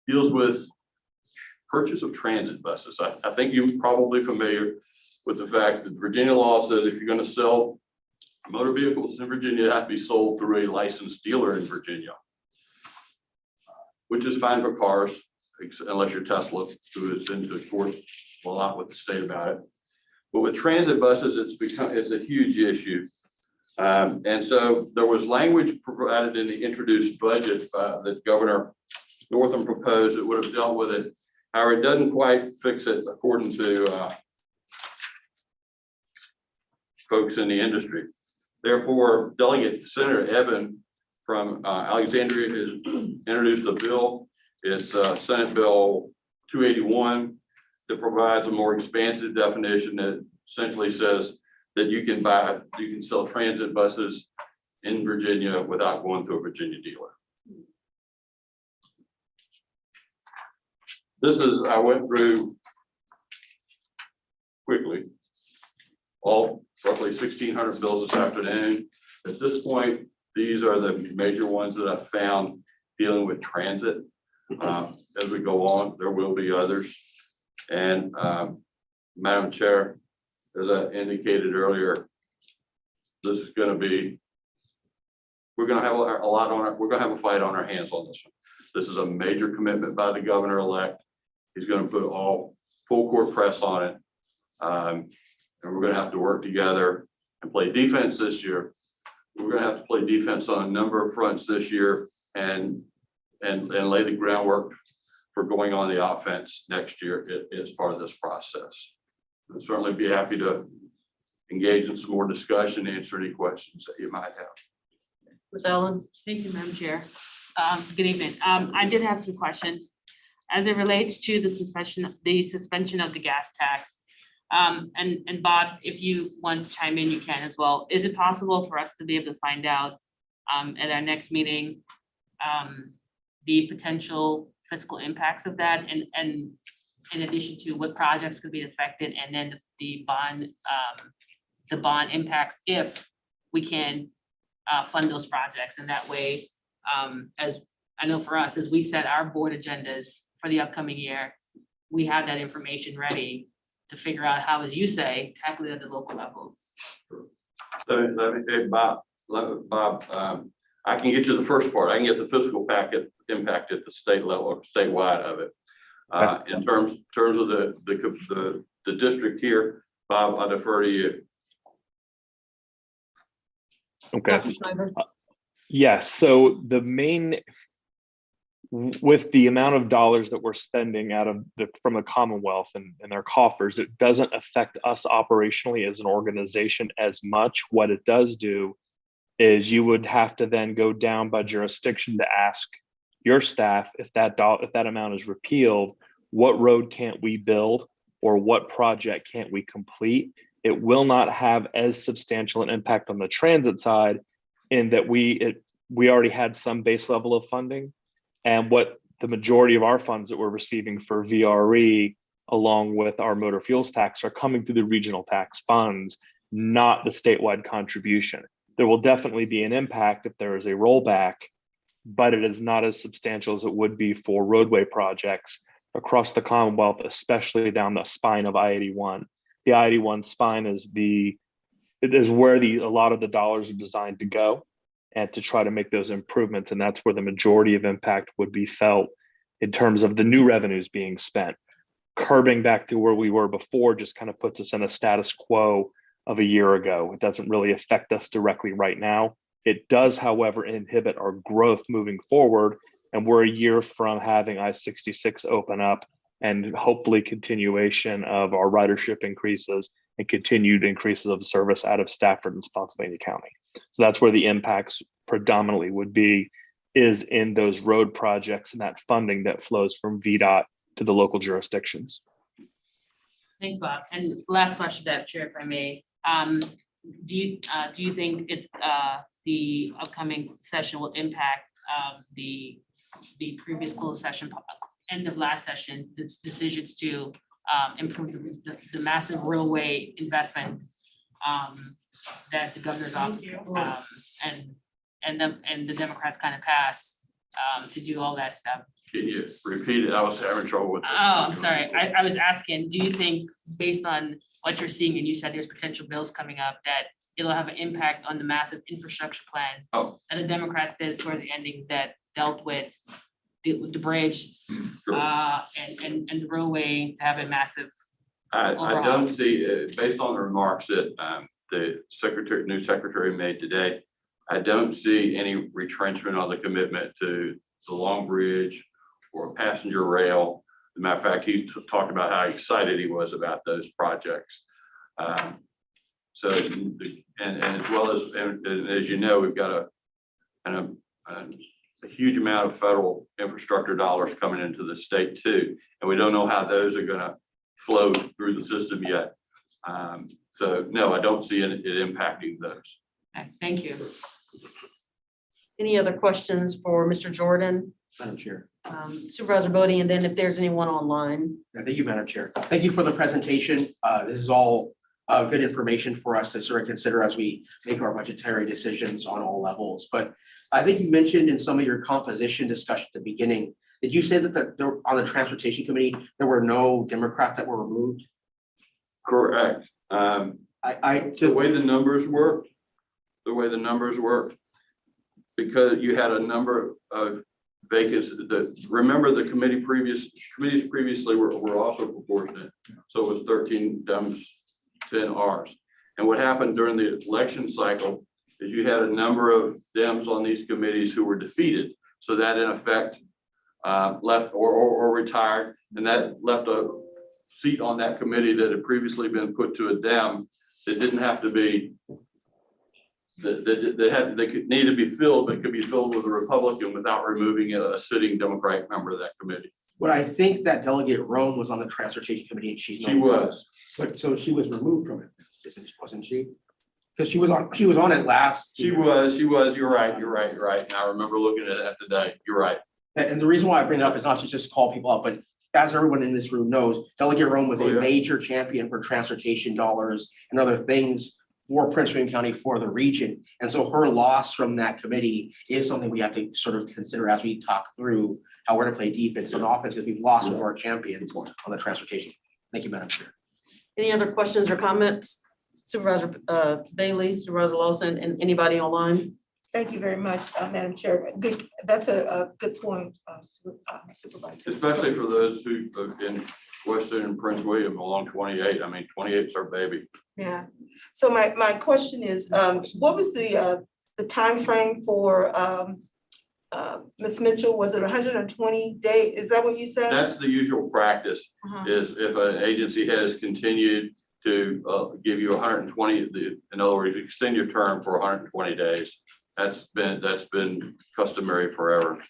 deals with purchase of transit buses. I think you're probably familiar with the fact that Virginia law says if you're going to sell motor vehicles in Virginia, they have to be sold through a licensed dealer in Virginia, which is fine for cars, unless you're Tesla, who has been to court a lot with the state about it. But with transit buses, it's a huge issue. And so there was language provided in the introduced budget that Governor Northam proposed that would have dealt with it. However, it doesn't quite fix it according to folks in the industry. Therefore, Delegate Senator Evan from Alexandria has introduced a bill. It's Senate Bill 281 that provides a more expansive definition that essentially says that you can sell transit buses in Virginia without going through a Virginia dealer. I went through quickly all roughly 1,600 bills this afternoon. At this point, these are the major ones that I've found dealing with transit. As we go on, there will be others. And Madam Chair, as I indicated earlier, this is going to be, we're going to have a lot on it. We're going to have a fight on our hands on this one. This is a major commitment by the governor-elect. He's going to put all full court press on it. And we're going to have to work together and play defense this year. We're going to have to play defense on a number of fronts this year and lay the groundwork for going on the offense next year as part of this process. I'd certainly be happy to engage in some more discussion, answer any questions that you might have. Ms. Ellen? Thank you, Madam Chair. Good evening. I did have some questions as it relates to the suspension of the gas tax. And Bob, if you want to chime in, you can as well. Is it possible for us to be able to find out at our next meeting the potential fiscal impacts of that, and in addition to what projects could be affected, and then the bond impacts if we can fund those projects? And that way, as I know for us, as we set our board agendas for the upcoming year, we have that information ready to figure out how, as you say, tackle it at the local level. Hey, Bob, I can get you the first part. I can get the fiscal packet impact at the state level or statewide of it. In terms of the district here, Bob, I defer to you. Okay. Yes. So the main, with the amount of dollars that we're spending from the Commonwealth and their coffers, it doesn't affect us operationally as an organization as much. What it does do is you would have to then go down by jurisdiction to ask your staff, if that amount is repealed, what road can't we build or what project can't we complete? It will not have as substantial an impact on the transit side in that we already had some base level of funding. And what the majority of our funds that we're receiving for VRE, along with our motor fuels tax, are coming through the regional tax funds, not the statewide contribution. There will definitely be an impact if there is a rollback, but it is not as substantial as it would be for roadway projects across the Commonwealth, especially down the spine of I-81. The I-81 spine is where a lot of the dollars are designed to go and to try to make those improvements. And that's where the majority of impact would be felt in terms of the new revenues being spent. Curbing back to where we were before just kind of puts us in a status quo of a year ago. It doesn't really affect us directly right now. It does, however, inhibit our growth moving forward. And we're a year from having I-66 open up and hopefully continuation of our ridership increases and continued increases of service out of Stafford and Spotsylvania County. So that's where the impacts predominantly would be, is in those road projects and that funding that flows from VDOT to the local jurisdictions. Thanks, Bob. And last question, Madam Chair, if I may. Do you think it's the upcoming session will impact the previous closed session, end of last session, its decisions to improve the massive railway investment that the governor's office and the Democrats kind of passed to do all that stuff. Can you repeat it? I was having trouble with. Oh, I'm sorry. I was asking, do you think, based on what you're seeing, and you said there's potential bills coming up, that it'll have an impact on the massive infrastructure plan that the Democrats did toward the ending that dealt with the bridge and the railway to have a massive I overhaul? don't see, based on the remarks that the new secretary made today, I don't see any retrenchment on the commitment to the Long Bridge or passenger rail. As a matter of fact, he talked about how excited he was about those projects. So, and as well as you know, we've got a huge amount of federal infrastructure dollars coming into the state too, and we don't know how those are going to flow through the system yet. So no, I don't see it impacting those. Okay, thank you. Any other questions for Mr. Jordan? Madam Chair. Supervisor Bodie, and then if there's anyone online. Thank you, Madam Chair. Thank you for the presentation. This is all good information for us to sort of consider as we make our budgetary decisions on all levels. But I think you mentioned in some of your composition discussion at the beginning, did you say that on the Transportation Committee, there were no Democrats that were removed? Correct. The way the numbers worked, because you had a number of vacancies. Remember the committees previously were also proportionate. So it was 13 Dems, 10 Rs. And what happened during the election cycle is you had a number of Dems on these committees who were defeated. So that in effect left or retired, and that left a seat on that committee that had previously been put to a Dem that didn't have to be, they could need to be filled, but could be filled with a Republican without removing a sitting Democratic member of that committee. But I think that Delegate Rome was on the Transportation Committee and She was. But so she was removed from it, wasn't she? Because she was on it last. She was, you're right. And I remember looking at that today. You're right. And the reason why I bring it up is not to just call people up, but as everyone in this room knows, Delegate Rome was a major champion for transportation dollars and other things for Prince William County, for the region. And so her loss from that committee is something we have to sort of consider as we talk through how we're to play defense and offense, because we've lost one of our champions on the transportation. Thank you, Madam Chair. Any other questions or comments? Supervisor Bailey, Supervisor Lawson, and anybody online? Thank you very much, Madam Chair. Good, that's a good point, Supervisor. Especially for those who in Western and Prince William along 28. I mean, 28's our baby. Yeah. So my question is, what was the timeframe for Ms. Mitchell? Was it 120 days? Is that what you said? That's the usual practice, is if an agency has continued to give you 120, in other words, extend your term for 120 days. That's been customary forever.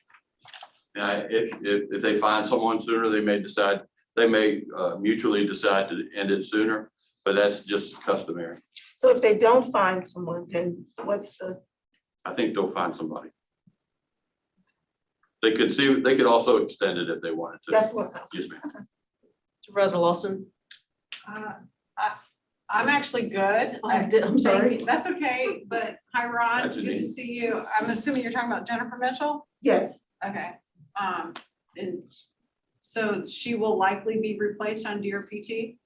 Now, if they find someone sooner, they may mutually decide to end it sooner, but that's just customary. So if they don't find someone, then what's the? I think they'll find somebody. They could also extend it if they wanted to. That's what. Yes, ma'am. Okay. Supervisor Lawson? I'm actually good. I'm sorry. That's okay, but hi, Ron, That's good to see you. I'm assuming you're talking about Jennifer Mitchell? Yes. Okay. And so she will likely be replaced on DRPT?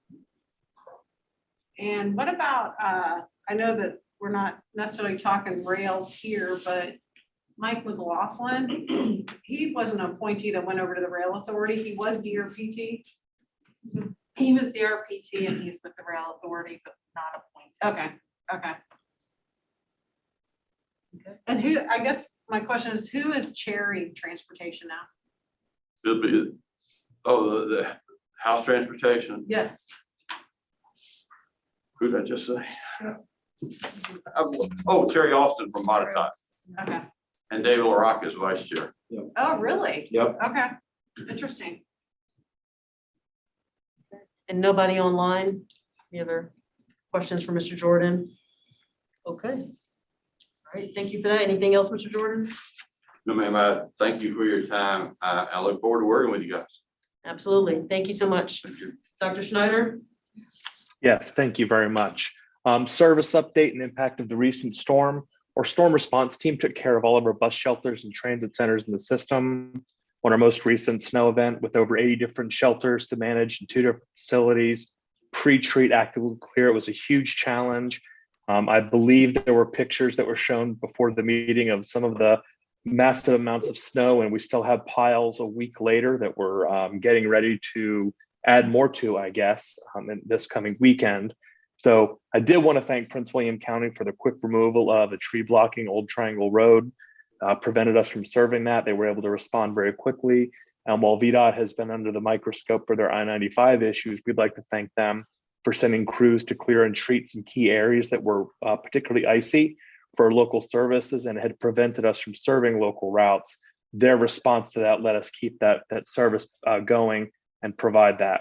And what about, I know that we're not necessarily talking rails here, but Mike McLaughlin, he wasn't an appointee that went over to the Rail Authority. He was DRPT. He was DRPT and he's with the Rail Authority, but not appointed. Okay. And who, I guess my question is, who is chairing transportation now? It'll be, the House Transportation. Yes. Who did I just say? Terry Austin from Modified. Okay. And David LaRocca is vice chair. Oh, really? Yep. Okay. Interesting. And nobody online? Any other questions for Mr. Jordan? Okay. All right, thank you for that. Anything else, Mr. Jordan? No, ma'am, thank you for your time. I look forward to working with you guys. Absolutely. Thank you so much. Thank you. Dr. Schneider? Yes, thank you very much. Service update and impact of the recent storm. Our storm response team took care of all of our bus shelters and transit centers in the system. On our most recent snow event with over 80 different shelters to manage in 2 different facilities, pre-treat, actively clear. It was a huge challenge. I believe there were pictures that were shown before the meeting of some of the massive amounts of snow, and we still have piles a week later that we're getting ready to add more to, I guess, in this coming weekend. So I did want to thank Prince William County for the quick removal of a tree blocking Old Triangle Road, prevented us from serving that. They were able to respond very quickly. While VDOT has been under the microscope for their I-95 issues, we'd like to thank them for sending crews to clear and treat some key areas that were particularly icy for local services and had prevented us from serving local routes. Their response to that let us keep that service going and provide that.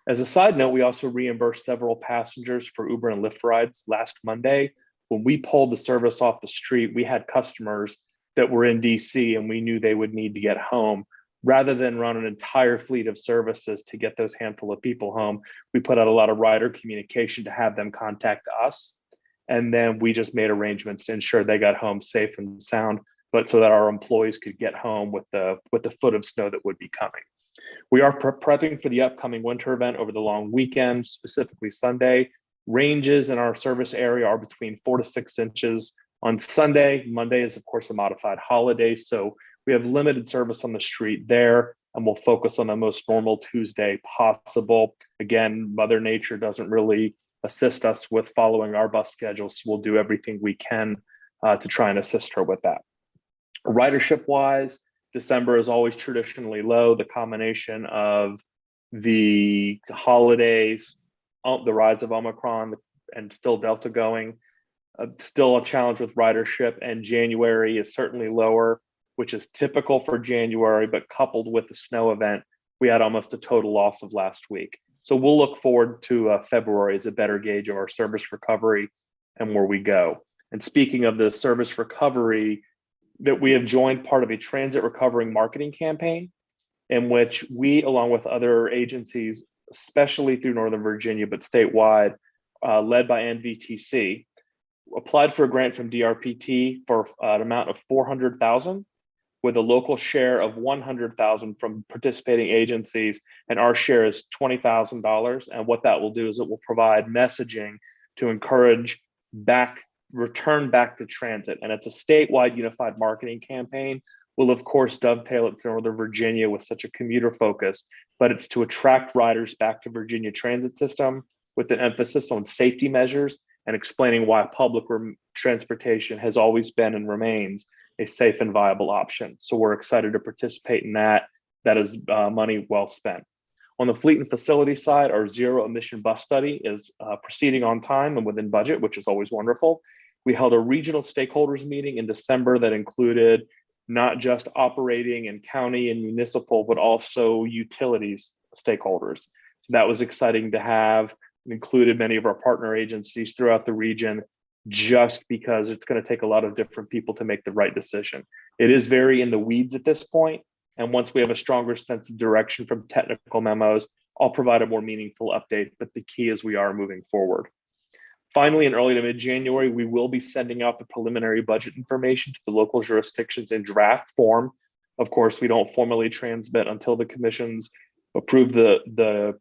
As a side note, we also reimbursed several passengers for Uber and Lyft rides last Monday. When we pulled the service off the street, we had customers that were in DC and we knew they would need to get home. Rather than run an entire fleet of services to get those handful of people home, we put out a lot of rider communication to have them contact us. And then we just made arrangements to ensure they got home safe and sound, but so that our employees could get home with the foot of snow that would be coming. We are prepping for the upcoming winter event over the long weekend, specifically Sunday. Ranges in our service area are between 4 to 6 inches on Sunday. Monday is, of course, a modified holiday, so we have limited service on the street there, and we'll focus on the most normal Tuesday possible. Again, Mother Nature doesn't really assist us with following our bus schedule, so we'll do everything we can to try and assist her with that. Ridership wise, December is always traditionally low. The combination of the holidays, the rise of Omicron, and still Delta going, still a challenge with ridership, and January is certainly lower, which is typical for January, but coupled with the snow event, we had almost a total loss of last week. So we'll look forward to February as a better gauge of our service recovery and where we go. And speaking of the service recovery, that we have joined part of a transit recovery marketing campaign in which we, along with other agencies, especially through Northern Virginia, but statewide, led by NVTC, applied for a grant from DRPT for an amount of $400,000, with a local share of $100,000 from participating agencies, and our share is $20,000. And what that will do is it will provide messaging to encourage return back to transit. And it's a statewide unified marketing campaign. We'll of course dovetail it to Northern Virginia with such a commuter focus, but it's to attract riders back to Virginia transit system with an emphasis on safety measures and explaining why public transportation has always been and remains a safe and viable option. So we're excited to participate in that. That is money well spent. On the fleet and facility side, our zero emission bus study is proceeding on time and within budget, which is always wonderful. We held a regional stakeholders meeting in December that included not just operating and county and municipal, but also utilities stakeholders. So that was exciting to have. It included many of our partner agencies throughout the region, just because it's going to take a lot of different people to make the right decision. It is very in the weeds at this point, and once we have a stronger sense of direction from technical memos, I'll provide a more meaningful update, but the key is we are moving forward. Finally, in early to mid-January, we will be sending out the preliminary budget information to the local jurisdictions in draft form. Of course, we don't formally transmit until the commissions approve the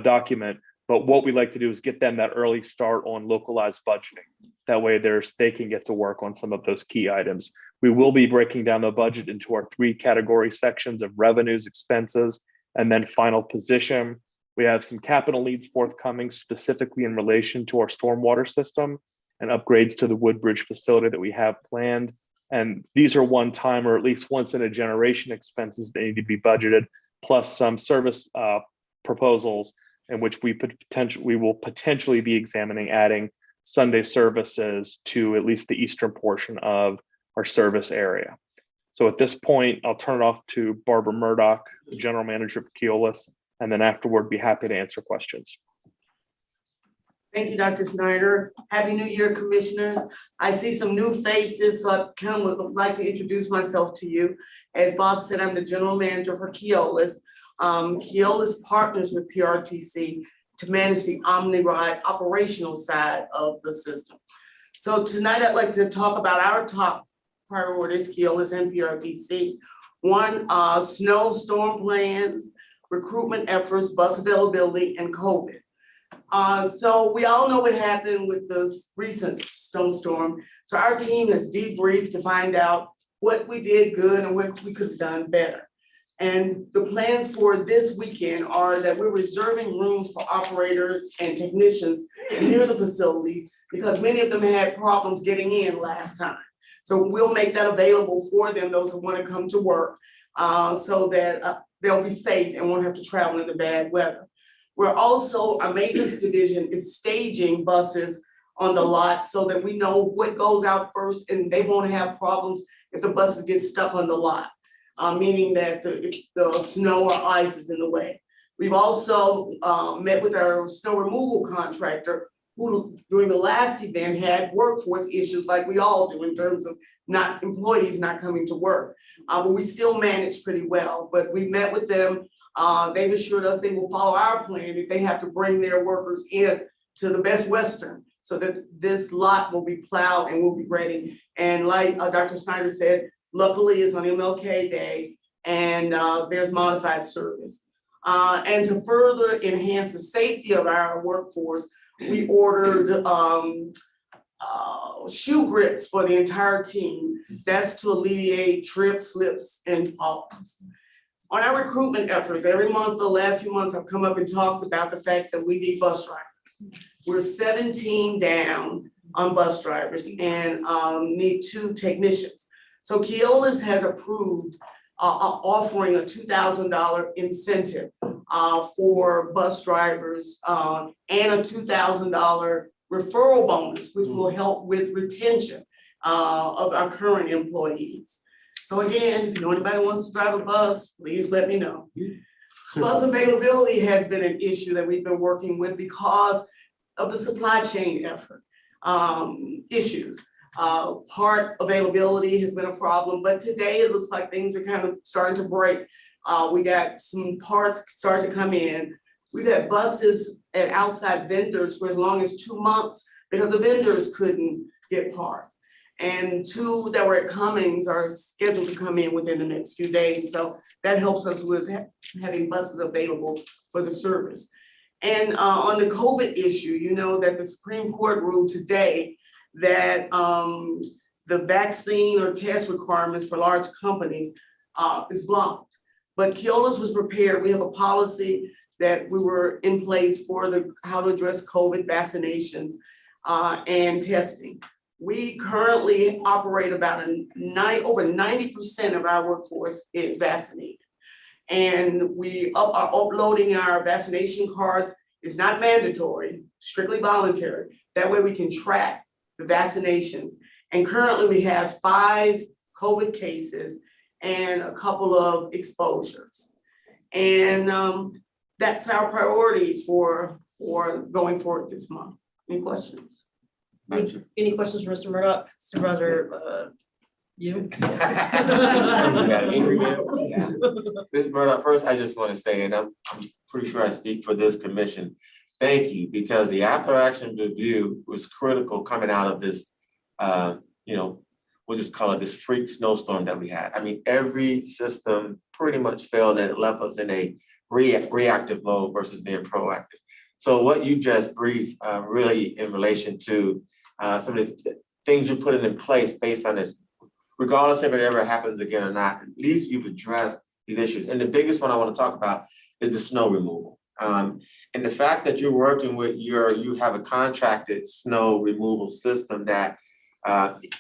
document. But what we like to do is get them that early start on localized budgeting. That way they can get to work on some of those key items. We will be breaking down the budget into our 3 category sections of revenues, expenses, and then final position. We have some capital needs forthcoming, specifically in relation to our stormwater system and upgrades to the Woodbridge facility that we have planned. And these are one time or at least once in a generation expenses that need to be budgeted, plus some service proposals in which we will potentially be examining adding Sunday services to at least the eastern portion of our service area. So at this point, I'll turn it off to Barbara Murdoch, General Manager of Keolis, and then afterward, be happy to answer questions. Thank you, Dr. Snyder. Happy New Year, Commissioners. I see some new faces, so I kind of would like to introduce myself to you. As Bob said, I'm the General Manager for Keolis. Keolis partners with PRTC to manage the OmniRide operational side of the system. So tonight I'd like to talk about our top priorities, Keolis and PRTC. One, snowstorm plans, recruitment efforts, bus availability, and COVID. So we all know what happened with this recent snowstorm. So our team has debriefed to find out what we did good and what we could have done better. And the plans for this weekend are that we're reserving rooms for operators and technicians near the facilities because many of them had problems getting in last time. So we'll make that available for them, those who want to come to work, so that they'll be safe and won't have to travel in the bad weather. We're also, our maintenance division is staging buses on the lot so that we know what goes out first and they won't have problems if the buses get stuck on the lot, meaning that if the snow or ice is in the way. We've also met with our snow removal contractor who during the last event had workforce issues like we all do in terms of employees not coming to work. But we still managed pretty well, but we met with them. They've assured us they will follow our plan if they have to bring their workers in to the Best Western so that this lot will be plowed and will be ready. And like Dr. Snyder said, luckily it's on MLK Day and there's modified service. And to further enhance the safety of our workforce, we ordered shoe grips for the entire team. That's to alleviate trips, slips, and falls. On our recruitment efforts, every month, the last few months, I've come up and talked about the fact that we need bus drivers. We're 17 down on bus drivers and need 2 technicians. So Keolis has approved offering a $2,000 incentive for bus drivers and a $2,000 referral bonus, which will help with retention of our current employees. So again, if you know anybody wants to drive a bus, please let me know. Bus availability has been an issue that we've been working with because of the supply chain effort issues. Part availability has been a problem, but today it looks like things are kind of starting to break. We got some parts start to come in. We've had buses at outside vendors for as long as 2 months because the vendors couldn't get parts. And 2 that were at Cummings are scheduled to come in within the next few days. So that helps us with having buses available for the service. And on the COVID issue, you know that the Supreme Court ruled today that the vaccine or test requirements for large companies is blocked. But Keolis was prepared. We have a policy that we were in place for how to address COVID vaccinations and testing. We currently operate about over 90% of our workforce is vaccinated. And we are uploading our vaccination cards. It's not mandatory, strictly voluntary. That way we can track the vaccinations. And currently we have 5 COVID cases and a couple of exposures. And that's our priorities for going forward this month. Any questions? Any questions for Mr. Murdoch? Supervisor, you? Ms. Murdoch, first, I just want to say, and I'm pretty sure I speak for this commission, thank you, because the after action review was critical coming out of this, we'll just call it this freak snowstorm that we had. I mean, every system pretty much failed and it left us in a reactive mode versus being proactive. So what you just briefed really in relation to some of the things you're putting in place based on this, regardless if it ever happens again or not, at least you've addressed these issues. And the biggest one I want to talk about is the snow removal. And the fact that you're working with you have a contracted snow removal system that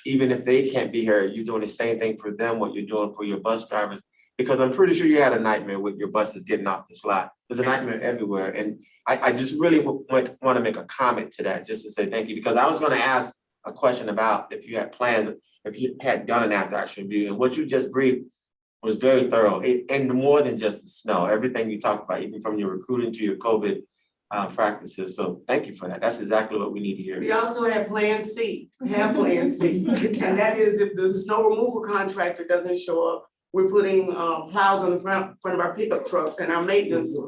even if they can't be here, you're doing the same thing for them, what you're doing for your bus drivers, because I'm pretty sure you had a nightmare with your buses getting off this lot. There's a nightmare everywhere. And I just really want to make a comment to that, just to say thank you, because I was going to ask a question about if you had plans, if you had done an after action review, and what you just briefed was very thorough, and more than just the snow, everything you talked about, even from your recruiting to your COVID practices. So thank you for that. That's exactly what we need to hear. We also have Plan C, and that is if the snow removal contractor doesn't show up, we're putting plows on the front of our pickup trucks, and our maintenance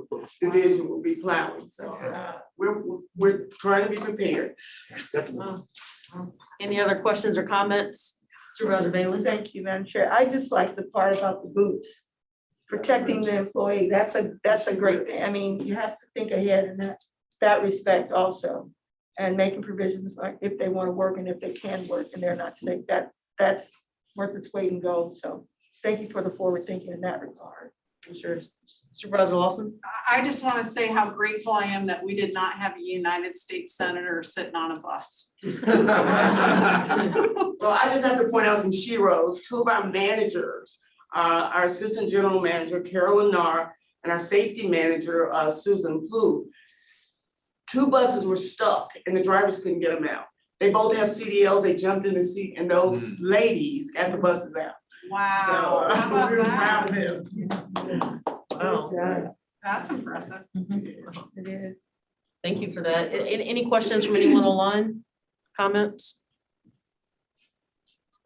division will be plowing. So we're trying to be prepared. Any other questions or comments? Supervisor Bailey? Thank you, Madam Chair. I just like the part about the boots. Protecting the employee, that's a great thing. I mean, you have to think ahead in that respect also. And making provisions like if they want to work and if they can work and they're not sick, that's worth its weight in gold. So thank you for the forward thinking in that regard. Sure. Supervisor Lawson? I just want to say how grateful I am that we did not have a United States Senator sitting on a bus. Well, I just have to point out some sheroes. Two of our managers, our Assistant General Manager, Carolyn Narr, and our Safety Manager, Susan Plu. 2 buses were stuck and the drivers couldn't get them out. They both have CDLs, they jumped in the seat and those ladies got the buses out. Wow. So, How about we're that? proud of them. Wow. That's impressive. It is. Thank you for that. Any questions from anyone online? Comments?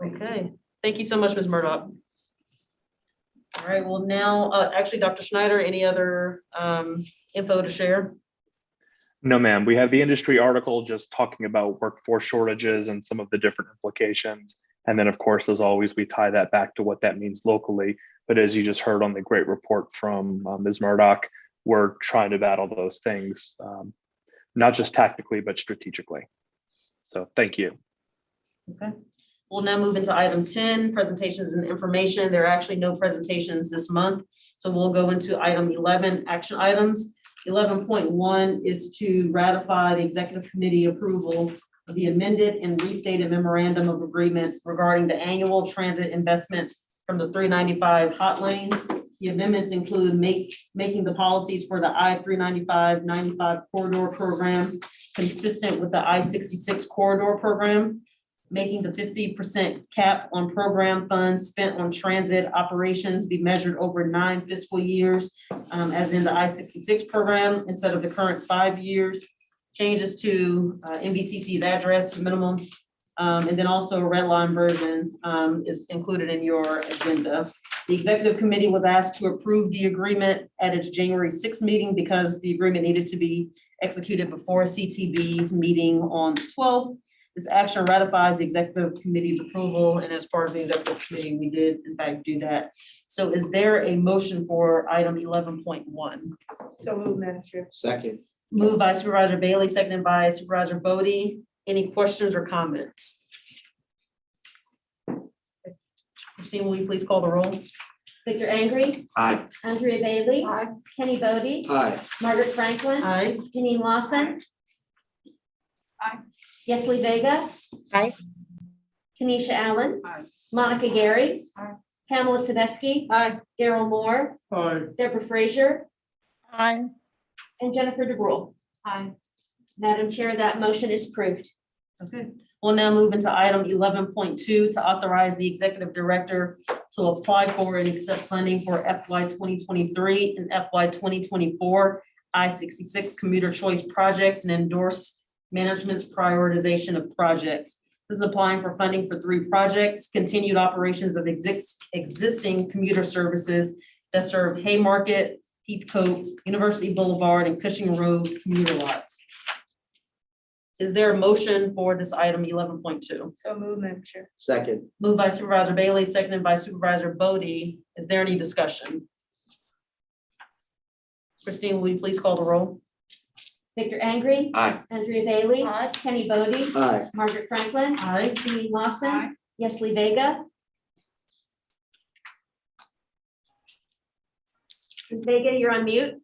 Okay, thank you so much, Ms. Murdoch. All right, well now, actually, Dr. Schneider, any other info to share? No, ma'am. We have the industry article just talking about workforce shortages and some of the different implications. And then, of course, as always, we tie that back to what that means locally. But as you just heard on the great report from Ms. Murdoch, we're trying to battle those things, not just tactically, but strategically. So thank you. Okay, we'll now move into item 10, presentations and information. There are actually no presentations this month. So we'll go into item 11, action items. 11.1 is to ratify the executive committee approval of the amended and restated memorandum of agreement regarding the annual transit investment from the 395 hot lanes. The amendments include making the policies for the I-395-95 corridor program consistent with the I-66 corridor program, making the 50% cap on program funds spent on transit operations be measured over 9 fiscal years, as in the I-66 program, instead of the current 5 years. Changes to MVTC's address minimum, and then also a red line version is included in your agenda. The executive committee was asked to approve the agreement at its January 6th meeting because the agreement needed to be executed before CTB's meeting on the 12th. This action ratifies the executive committee's approval, and as part of the executive committee, we did in fact do that. So is there a motion for item 11.1? So move, Madam Chair. Second. Moved by Supervisor Bailey, seconded by Supervisor Bodie. Any questions or comments? Christine, will you please call the roll? Victor Angry, Aye. Andrea Bailey, Aye. Kenny Bodie, Aye. Margaret Franklin, Aye. Janine Lawson. Aye. Yesley Vega. Aye. Tanisha Allen. Aye. Monica Gary. Aye. Pamela Sadesky. Aye. Daryl Moore. Aye. Deborah Frazier. Aye. And Jennifer DeGrove. Aye. Madam Chair, that motion is approved. Okay, we'll now move into item 11.2 to authorize the executive director to apply for and accept funding for FY 2023 and FY 2024 I-66 commuter choice projects and endorse management's prioritization of projects. This is applying for funding for 3 projects, continued operations of existing commuter services that serve Haymarket, Heathcote, University Boulevard, and Cushing Road commuter lots. Is there a motion for this item 11.2? So move, Madam Chair. Second. Moved by Supervisor Bailey, seconded by Supervisor Bodie. Is there any discussion? Christine, will you please call the roll? Victor Angry. Aye. Andrea Bailey. Aye. Kenny Bodie. Aye. Margaret Franklin. Aye. Janine Lawson. Aye. Yesley Vega. Ms. Vega, you're on mute.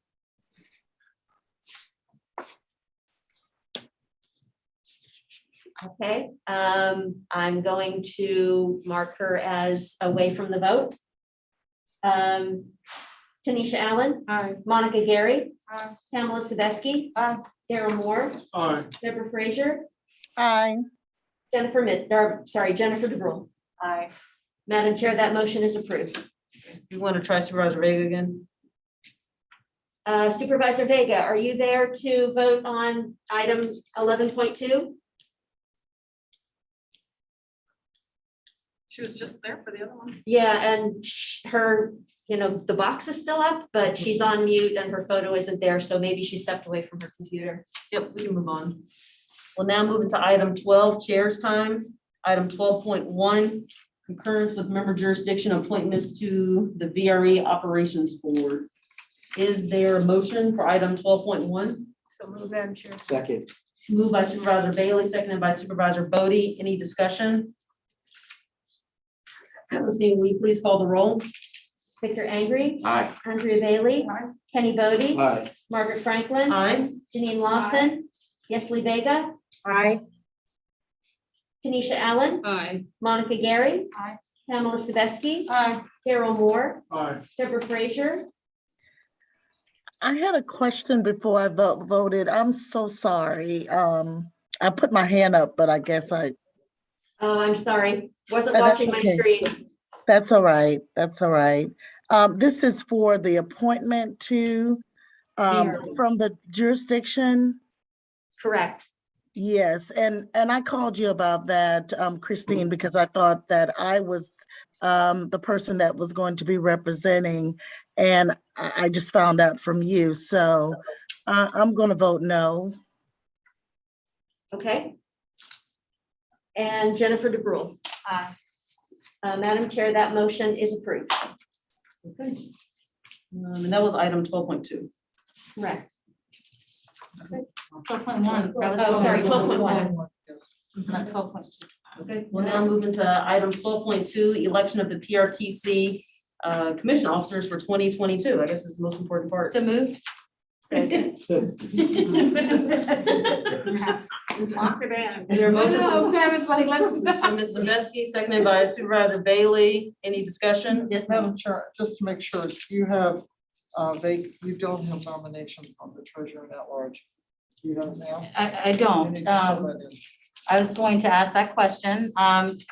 Okay, I'm going to mark her as away from the vote. Tanisha Allen. Aye. Monica Gary. Aye. Pamela Sadesky. Aye. Daryl Moore. Aye. Deborah Frazier. Aye. Jennifer DeGrove. Aye. Madam Chair, that motion is approved. You want to try Supervisor Vega again? Supervisor Vega, are you there to vote on item 11.2? She was just there for the other one. Yeah, and her, the box is still up, but she's on mute and her photo isn't there, so maybe she stepped away from her computer. Yep, we can move on. We'll now move into item 12, Chair's time. Item 12.1, concurrence with member jurisdiction appointments to the VRE Operations Board. Is there a motion for item 12.1? So move, Madam Chair. Second. Moved by Supervisor Bailey, seconded by Supervisor Bodie. Any discussion? Christine, will you please call the roll? Victor Angry, Aye. Andrea Bailey, Kenny Bodie, Aye. Margaret Franklin, Aye. Janine Lawson, Yesli Vega, Aye. Tanisha Allen, Aye. Monica Gary, Aye. Pamela Sabeski, Aye. Carol Moore, Aye. Deborah Frazier. I had a question before I voted. I'm so sorry. I put my hand up, but I guess Oh, I'm sorry, wasn't That's watching my okay. screen. that's all right. That's all right. This is for the appointment to from the jurisdiction. Correct. Yes, and I called you about that, Christine, because I thought that I was the person that was going to be representing, and I just found out from you. So I'm going to vote no. Okay. And Jennifer DeBrule. Aye. Madam Chair, that motion is approved. Okay. And that was item 12.2. Correct. 12.1. That was Oh, sorry, 12.1. Not 12.2. Okay, we'll now move into item 12.2, election of the PRTC commission officers for 2022. I guess is the most important part. So moved. Second. Just lock it in. Is there a motion? It's like, From Ms. Zemeski, seconded by Supervisor Bailey. Any discussion? Yes, ma'am. Madam Chair, just to make sure, you have, you don't have nominations on the treasurer and at large. You don't now? I You don't. need to fill that in. I was going to ask that question. And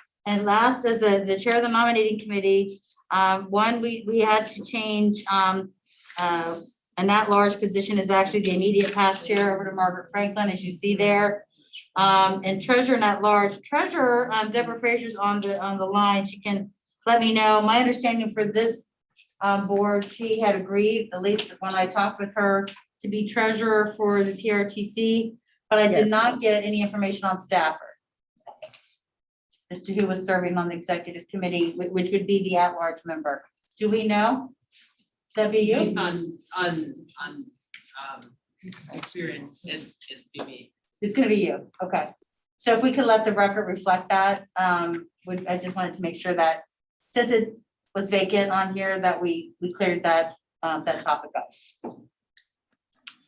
last, as the chair of the nominating committee, one, we had to change, an at-large position is actually the immediate past chair over to Margaret Franklin, as you see there. And treasurer and at-large, treasurer, Deborah Frazier's on the line. She can let me know. My understanding for this board, she had agreed, at least when I talked with her, to be treasurer for the PRTC, but I did Yes. not get any information on Stafford as to who was serving on the executive committee, which would be the at-large member. Do we know? That be Based you? on experience in BB. It's gonna be you, okay. So if we could let the record reflect that, I just wanted to make sure that, since it was vacant on here, that we cleared that topic up.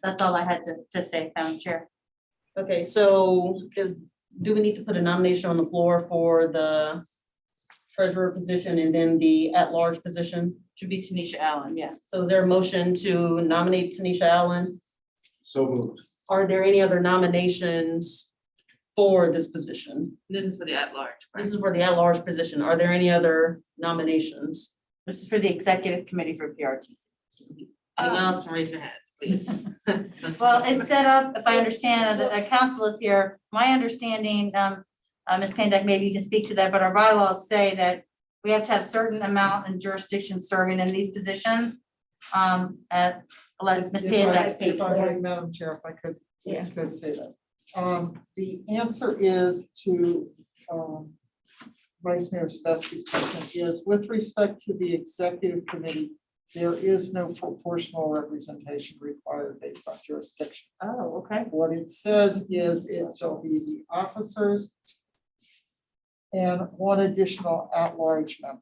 That's all I had to say, Madam Chair. Okay, so do we need to put a nomination on the floor for the treasurer position and then the at-large position? Should be Tanisha Allen, yeah. So is there a motion to nominate Tanisha Allen? So moved. Are there any other nominations for this position? This is for the at-large. This is for the at-large position. Are there any other nominations? This is for the executive committee for PRTC. Anyone else can raise their hand, please. Well, it's set up, if I understand, the council is here. My understanding, Ms. Pandak, maybe you can speak to that, but our bylaws say that we have to have certain amount and jurisdiction serving in these positions. Let Ms. Pandak speak. If I might, Madam Chair, if I could, Yeah. could say that. The answer is to Vice Mayor Spassky's question is, with respect to the executive committee, there is no proportional representation required based on jurisdiction. Oh, okay. What it says is it shall be the officers and one additional at-large member.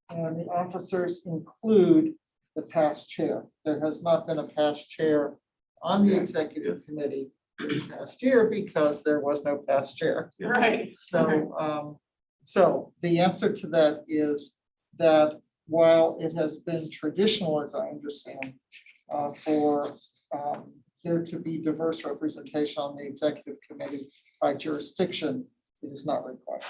And the officers include the past chair. There has not been a past chair on the executive committee this past year because there was no past chair. Right. So, so the answer to that is that while it has been traditional, as I understand, for there to be diverse representation on the executive committee by jurisdiction, it is not required.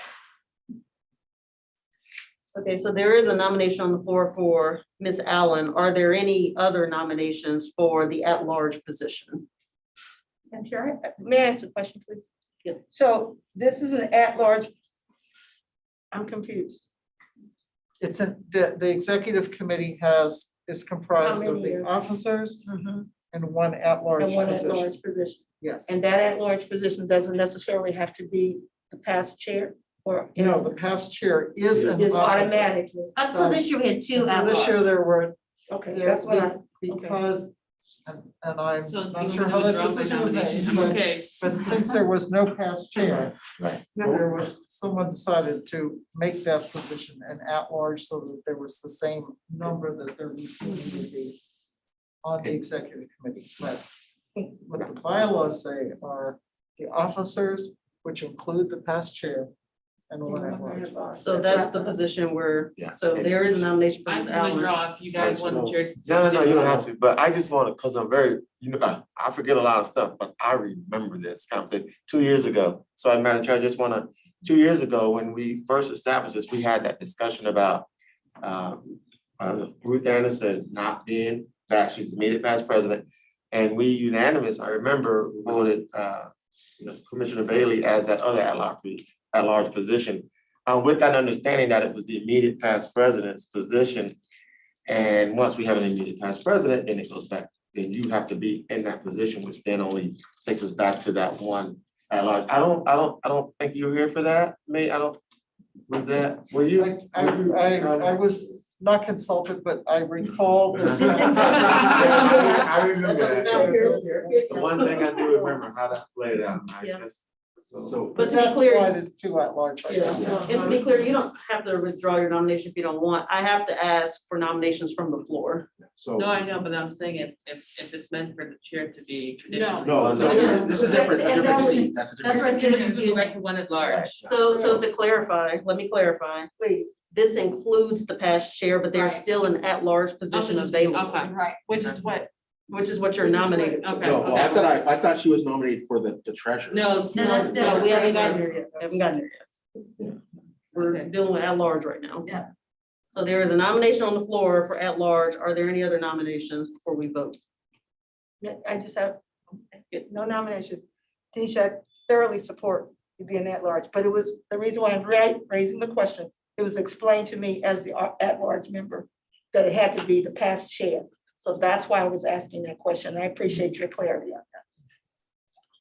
Okay, so there is a nomination on the floor for Ms. Allen. Are there any other nominations for the at-large position? I'm sure. May I ask a question, please? Yep. So this is an at-large I'm confused. It's the executive committee is comprised of many the years? officers Mhm. and one at-large And one position. at-large position. Yes. And that at-large position doesn't necessarily have to be the past chair or. No, the past chair is an Is officer. automatically. Until this year, we had two So at this year large. there were, Okay, there- that's what I, because, and I'm So you not want sure me how to that withdraw my decision was made, nomination? but Okay. but since there was no past chair, right. there was, someone decided to make that position an at-large so that there was the same number that there routinely would be on the executive committee. But what the bylaws say are the officers, which include the past chair and one at-large. So that's the position where, Yeah. so there is a nomination for I Ms. can Allen. withdraw if you guys want to. No, you don't have to, but I just want to, because I'm very, I forget a lot of stuff, but I remember this conversation 2 years ago. So Madam Chair, I just want to, 2 years ago, when we first established this, we had that discussion about Ruth Anderson not being back, she's immediate past president. And we unanimous, I remember, voted Commissioner Bailey as that other at-large position. With that understanding that it was the immediate past president's position. And once we have an immediate past president, then it goes back, then you have to be in that position, which then only takes us back to that one at-large. I don't think you were here for that, was that, were you? I was not consulted, but I recall. I remember that. That's the one thing I do remember, how that played out. I Yeah. just- So. But to be That's clear, why there's two at-large. right now. and to be clear, you don't have to withdraw your nomination if you don't want. I have to ask for nominations from the floor. No, I know, but I'm saying if it's meant for the chair to be traditional. No, this is different, a different seat, that's a That's different. why it's gonna be like the one at large. So to clarify, let me clarify. Please. This includes the past chair, but there's Right. still an at-large position Okay, available, okay. Right, which is what, which is what you're nominated. for. Okay. No, well, I thought she was nominated for the treasurer. No, No, that's No, we haven't different. gotten there yet. Haven't gotten there yet. We're Okay. dealing with at-large right now. Yeah. So there is a nomination on the floor for at-large. Are there any other nominations before we vote? Yeah, I just have no nomination. Tisha, I thoroughly support you being at-large, but it was, the reason why I'm raising the question, it was explained to me as the at-large member that it had to be the past chair. So that's why I was asking that question. I appreciate your clarity on that.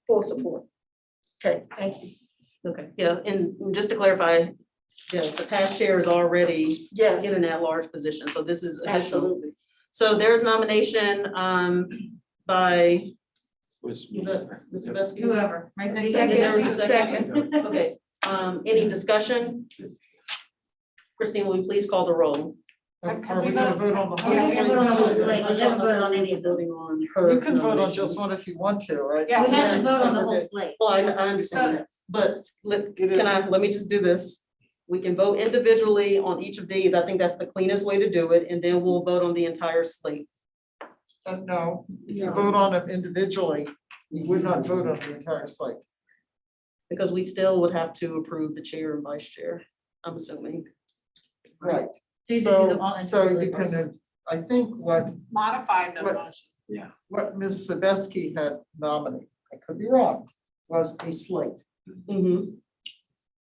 Full support. Okay, thank you. Okay, yeah, and just to clarify, yeah, the past chair is already Yeah, in an at-large position, so this is additional. absolutely. So there's nomination by, Was- was that Mr. Besky? Whoever, right? That's Second, There was a second. Okay, any discussion? Christine, will you please call the roll? Are we gonna vote on the whole? Yeah, we can vote on the whole slate? slate. We haven't voted on any of them. Voting on her You can vote on nomination. just one if you want to, right? Yeah. We have to vote on the whole slate. Well, I understand that, but let me just do this. We can vote individually on each of these. I think that's the cleanest way to do it, and then we'll vote on the entire slate. No, if you vote on them individually, you would not vote on the entire slate. Because we still would have to approve the chair and vice chair, I'm assuming. Right. So you can do them all So you individually. can, I think modify the What- motion. what Ms. Sebeski had nominated, I could be wrong, was a slate. Mhm.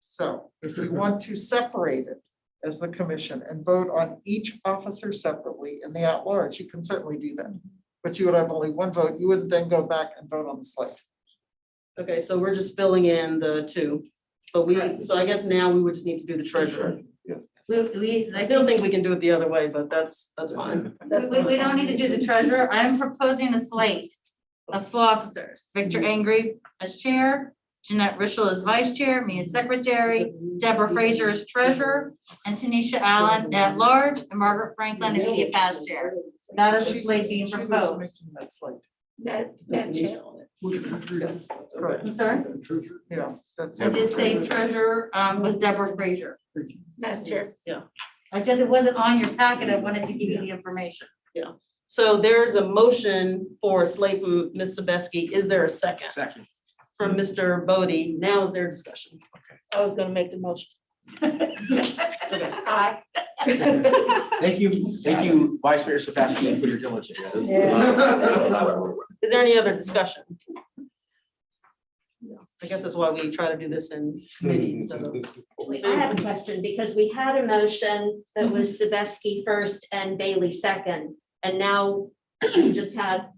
So if you want to separate it as the commission and vote on each officer separately in the at-large, you can certainly do that. But you would have only one vote. You wouldn't then go back and vote on the slate. Okay, so we're just filling in the two, but so I guess now we would just need to do the treasurer. We, I still think we can do it the other way, but that's fine. we don't need to do the treasurer. I'm proposing a slate of 4 officers. Victor Angry as chair, Jeanette Rishel as vice chair, me as secretary, Deborah Fraser as treasurer, and Tanisha Allen at large, and Margaret Franklin immediate past chair. That is the slate being She was proposed. making that slate. That chair. Correct. I'm sorry? Yeah, that's. I did say treasurer was Deborah Fraser. Madam Chair. I just, it wasn't on your packet. I wanted to give you the information. So there's a motion for a slate from Ms. Sebeski. Is there a second? Second. From Mr. Bodie. Now is there discussion? I was gonna make the motion. Aye. Thank you, Vice Mayor Safaski, for your diligence. Is there any other discussion? I guess that's why we try to do this in committee instead of. I have a question because we had a motion that was Sebeski first and Bailey second. And now we just had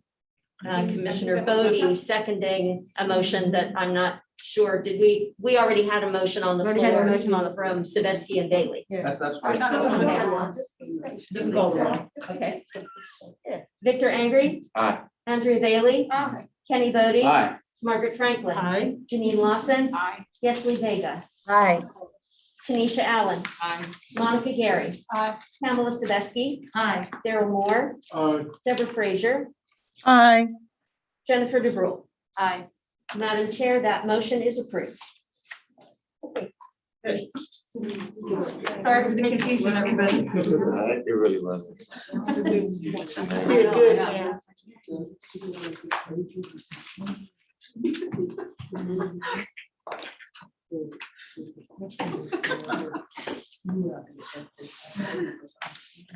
Commissioner Bodie seconding a motion that I'm not sure, did we already had a motion on the Already had a floor motion on the from Sebeski and Bailey? That's I thought it was Okay. another one, just be patient. Just call the roll. Okay. Victor Angry, Aye. Andrea Bailey, Aye. Kenny Bodie, Aye. Margaret Franklin, Aye. Janine Lawson, Aye. Yesley Vega, Aye. Tanisha Allen, Aye. Monica Gary, Aye. Pamela Sebeski, Aye. Daryl Moore, Deborah Frazier, Aye. Jennifer DeBrule. Aye. Madam Chair, that motion is approved. Sorry for the confusion, everybody. It really wasn't. You're good, man.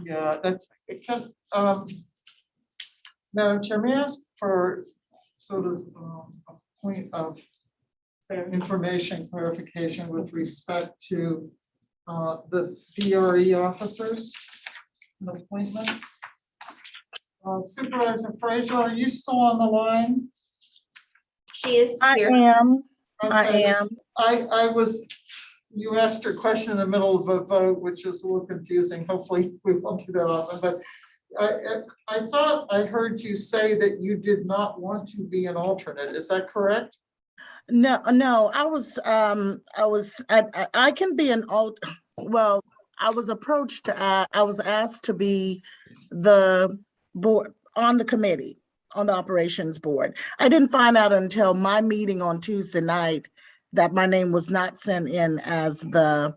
Yeah, that's, it can, Madam Chair, may I ask for sort of a point of information clarification with respect to the PRE officers and appointments? Supervisor Frazier, are you still on the line? She is I here. am. Okay. I am. I was, you asked her question in the middle of a vote, which is a little confusing. Hopefully we won't do that often, but I thought I heard you say that you did not want to be an alternate. Is that correct? No, I can be an well, I was approached, I was asked to be the board on the committee, on the operations board. I didn't find out until my meeting on Tuesday night that my name was not sent in as the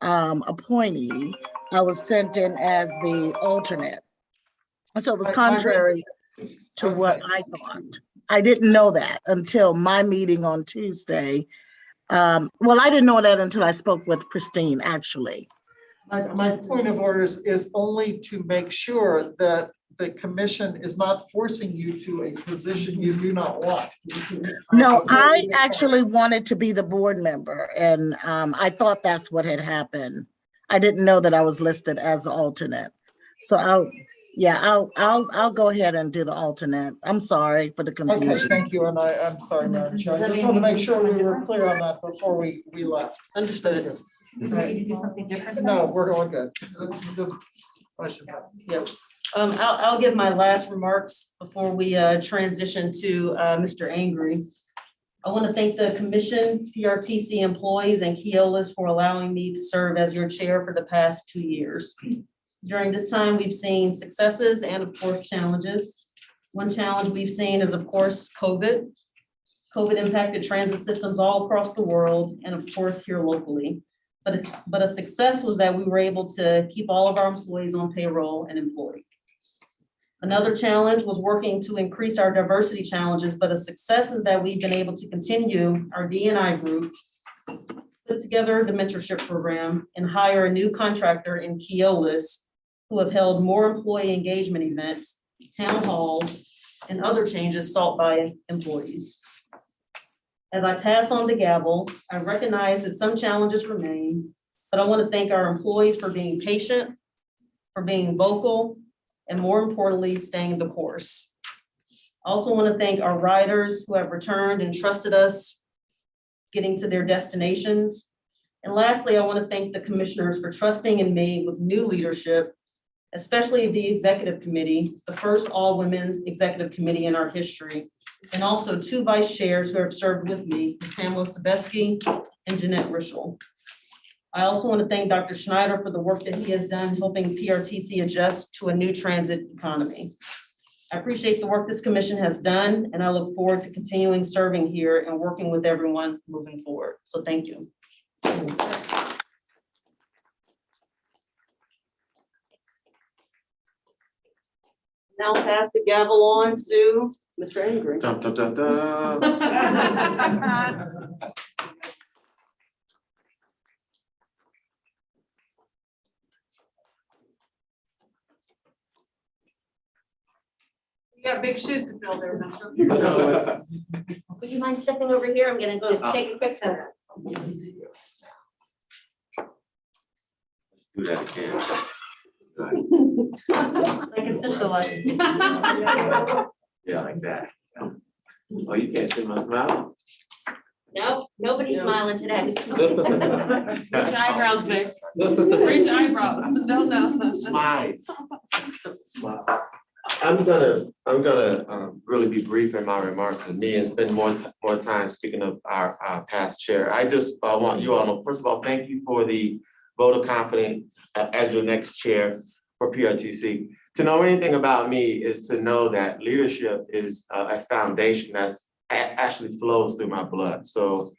appointee. I was sent in as the alternate. So it was contrary to what I thought. I didn't know that until my meeting on Tuesday. Well, I didn't know that until I spoke with Christine, actually. My point of order is only to make sure that the commission is not forcing you to a position you do not want. No, I actually wanted to be the board member, and I thought that's what had happened. I didn't know that I was listed as the alternate. So I'll go ahead and do the alternate. I'm sorry for the Okay, confusion. thank you, and I'm sorry, Madam Chair. I just want to make sure we were clear on that before we left. Understood. Ready to do something different? No, we're all good. Question. Yep. I'll give my last remarks before we transition to Mr. Angry. I want to thank the commission, PRTC employees, and Keolis for allowing me to serve as your chair for the past 2 years. During this time, we've seen successes and of course challenges. One challenge we've seen is of course COVID. COVID impacted transit systems all across the world and of course here locally. But a success was that we were able to keep all of our employees on payroll and employed. Another challenge was working to increase our diversity challenges, but a success is that we've been able to continue our D&I group, put together the mentorship program, and hire a new contractor in Keolis who have held more employee engagement events, town halls, and other changes sought by employees. As I pass on the gavel, I recognize that some challenges remain, but I want to thank our employees for being patient, for being vocal, and more importantly, staying the course. I also want to thank our riders who have returned and trusted us getting to their destinations. And lastly, I want to thank the commissioners for trusting in me with new leadership, especially the executive committee, the first all-women's executive committee in our history, and also 2 vice chairs who have served with me, Pamela Sebeski and Jeanette Rischel. I also want to thank Dr. Schneider for the work that he has done helping PRTC adjust to a new transit economy. I appreciate the work this commission has done, and I look forward to continuing serving here and working with everyone moving forward. So thank you. Now pass the gavel on to Mr. Angry. Dun, dun, dun, dun. You got big shoes to fill there, Metro. You know Would you mind stepping over here? I'm gonna just take a quick photo. Let's do that again. Like official, like. Yeah, like that. Oh, you can't see my smile? No, nobody's smiling today. Raise your eyebrows, Vic. Raise your eyebrows. No. Smiles. I'm gonna really be brief in my remarks to me and spend more time speaking of our past chair. I just want you all to know, first of all, thank you for the vote of confidence as your next chair for PRTC. To know anything about me is to know that leadership is a foundation that's actually flows through my blood. So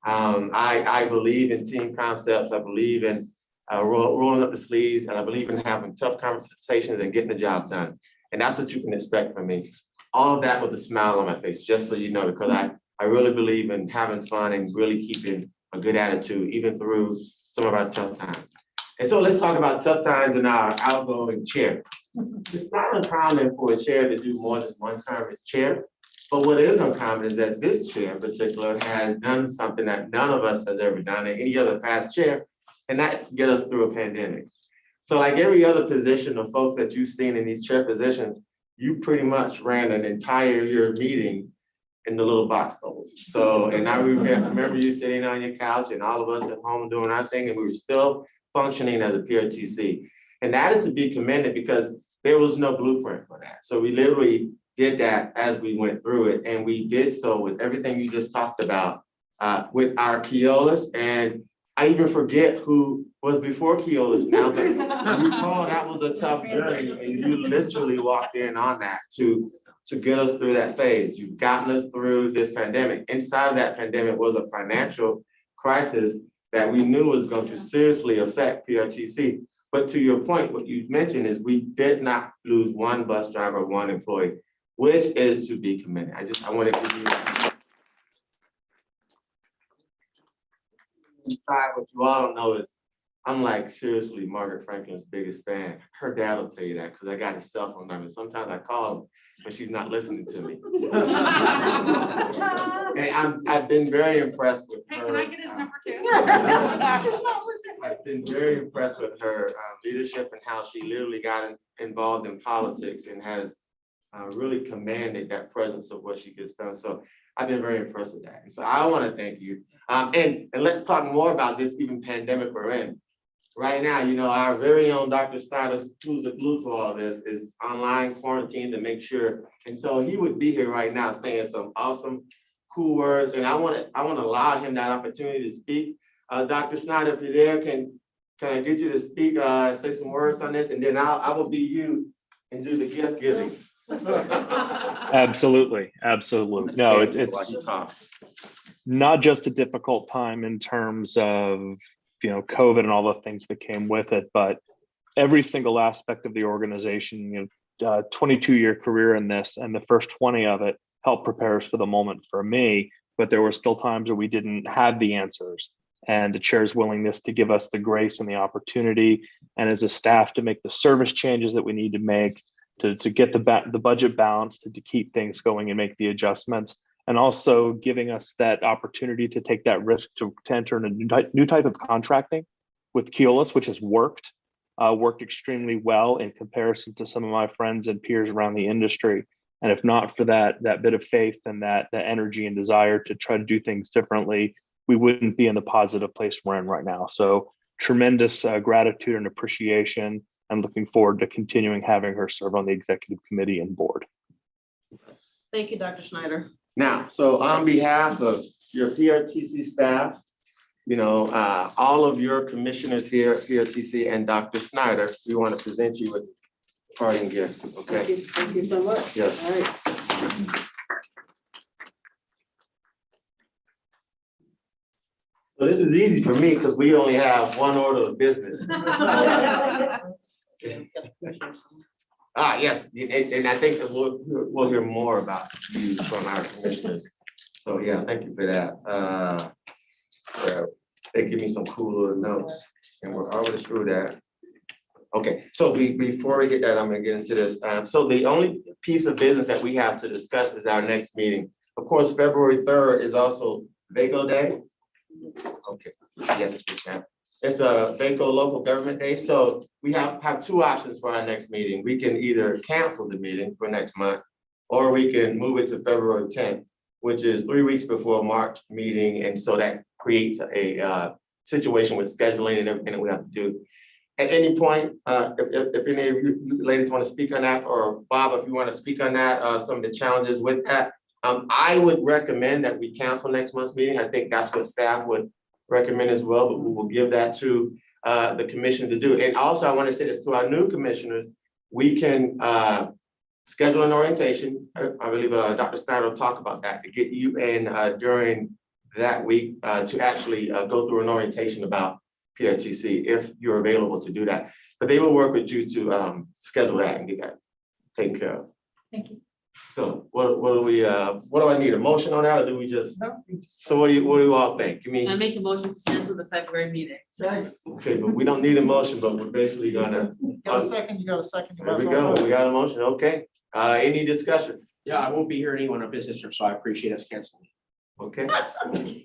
I believe in team concepts. I believe in rolling up the sleeves, and I believe in having tough conversations and getting the job done. And that's what you can expect from me. All of that with a smile on my face, just so you know, because I really believe in having fun and really keeping a good attitude, even through some of our tough times. And so let's talk about tough times in our outgoing chair. It's not uncommon for a chair to do more than one term as chair. But what is uncommon is that this chair in particular has done something that none of us has ever done in any other past chair, and that get us through a pandemic. So like every other position of folks that you've seen in these chair positions, you pretty much ran an entire year meeting in the little box bubbles. So, and I remember you sitting on your couch and all of us at home doing our thing, and we were still functioning as a PRTC. And that is to be commended because there was no blueprint for that. So we literally did that as we went through it. And we did so with everything you just talked about with our Keolis. And I even forget who was before Keolis now, but you recall that was a tough journey, and you literally walked in on that to get us through that phase. You've gotten us through this pandemic. Inside of that pandemic was a financial crisis that we knew was going to seriously affect PRTC. But to your point, what you mentioned is we did not lose one bus driver, one employee, which is to be commended. I want to give you inside. What you all don't know is I'm like seriously Margaret Franklin's biggest fan. Her dad will tell you that because I got his cell phone number. Sometimes I call him, but she's not listening to me. And I've been very impressed with her. Hey, can I get his number too? I've been very impressed with her leadership and how she literally got involved in politics and has really commanded that presence of what she gets done. So I've been very impressed with that. And so I want to thank you. And let's talk more about this even pandemic we're in. Right now, you know, our very own Dr. Snyder, who's the glue to all of this, is online quarantine to make sure. And so he would be here right now saying some awesome, cool words. And I want to allow him that opportunity to speak. Dr. Snyder, if you're there, can I get you to speak, say some words on this? And then I will be you and do the gift giving. Absolutely. No, it's not just a difficult time in terms of, you know, COVID and all the things that came with it, but every single aspect of the organization, you know, 22-year career in this, and the first 20 of it helped prepare us for the moment for me, but there were still times where we didn't have the answers. And the chair's willingness to give us the grace and the opportunity, and as a staff to make the service changes that we need to make, to get the budget balanced, to keep things going and make the adjustments, and also giving us that opportunity to take that risk to enter in a new type of contracting with Keolis, which has worked extremely well in comparison to some of my friends and peers around the industry. And if not for that bit of faith and that energy and desire to try to do things differently, we wouldn't be in the positive place we're in right now. So tremendous gratitude and appreciation. I'm looking forward to continuing having her serve on the executive committee and board. Thank you, Dr. Schneider. Now, so on behalf of your PRTC staff, you know, all of your commissioners here at PRTC and Dr. Snyder, we want to present you with a parting gift, okay? Thank you so much. Yes. All right. So this is easy for me because we only have one order of business. Yes, and I think that we'll hear more about you from our commissioners. So yeah, thank you for that. They give me some cool little notes, and we're already through that. Okay, so before we get that, I'm gonna get into this. So the only piece of business that we have to discuss is our next meeting. Of course, February 3rd is also VACO Day. Okay, yes, ma'am. It's a VACO Local Government Day, so we have two options for our next meeting. We can either cancel the meeting for next month, or we can move it to February 10th, which is 3 weeks before March meeting, and so that creates a situation with scheduling and everything that we have to do. At any point, if any of you ladies want to speak on that, or Bob, if you want to speak on that, some of the challenges with that, I would recommend that we cancel next month's meeting. I think that's what staff would recommend as well, but we will give that to the commission to do. And also, I want to say this to our new commissioners, we can schedule an orientation. I believe Dr. Snyder will talk about that, to get you in during that week to actually go through an orientation about PRTC, if you're available to do that. But they will work with you to schedule that and get that taken care of. Thank you. So what do I need, a motion on that, or do we just, so what do you all think? I I mean, make a motion to cancel the February meeting. okay, but we don't need a motion, but we're basically gonna, Got a second, you got a second. there we go, we got a motion, okay. Any discussion? Yeah, I won't be here anyway on a business trip, so I appreciate us canceling. Okay.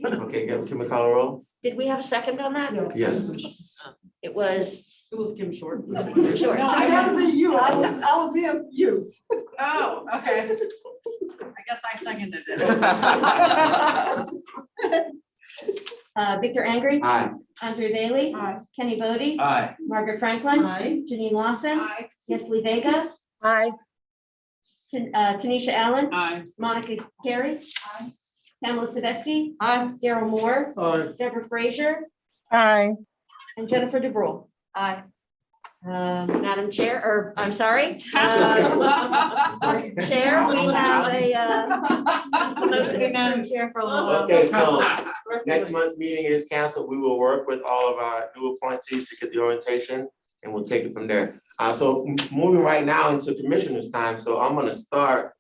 Okay, can we call a roll? Did we have a second on that? Yes. It was It was Kim Short. Short. No, I gotta be you, I was being you. Oh, okay. I guess I seconded it. Victor Angry, Aye. Andre Bailey, Aye. Kenny Bodie, Aye. Margaret Franklin, Aye. Janine Lawson, Aye. Yesley Vega, Aye. Tanisha Allen, Aye. Monica Carey, Pamela Saveski, Aye. Daryl Moore, Aye. Deborah Frazier, Aye. and Jennifer DeBrule. Aye. Madam Chair, or I'm sorry. Okay. Chair, we have a motion. Madam Chair, for a little while. Okay, so next month's meeting is canceled. We will work with all of our new appointees to get the orientation, and we'll take it from there. So moving right now into commissioners' time, so I'm gonna start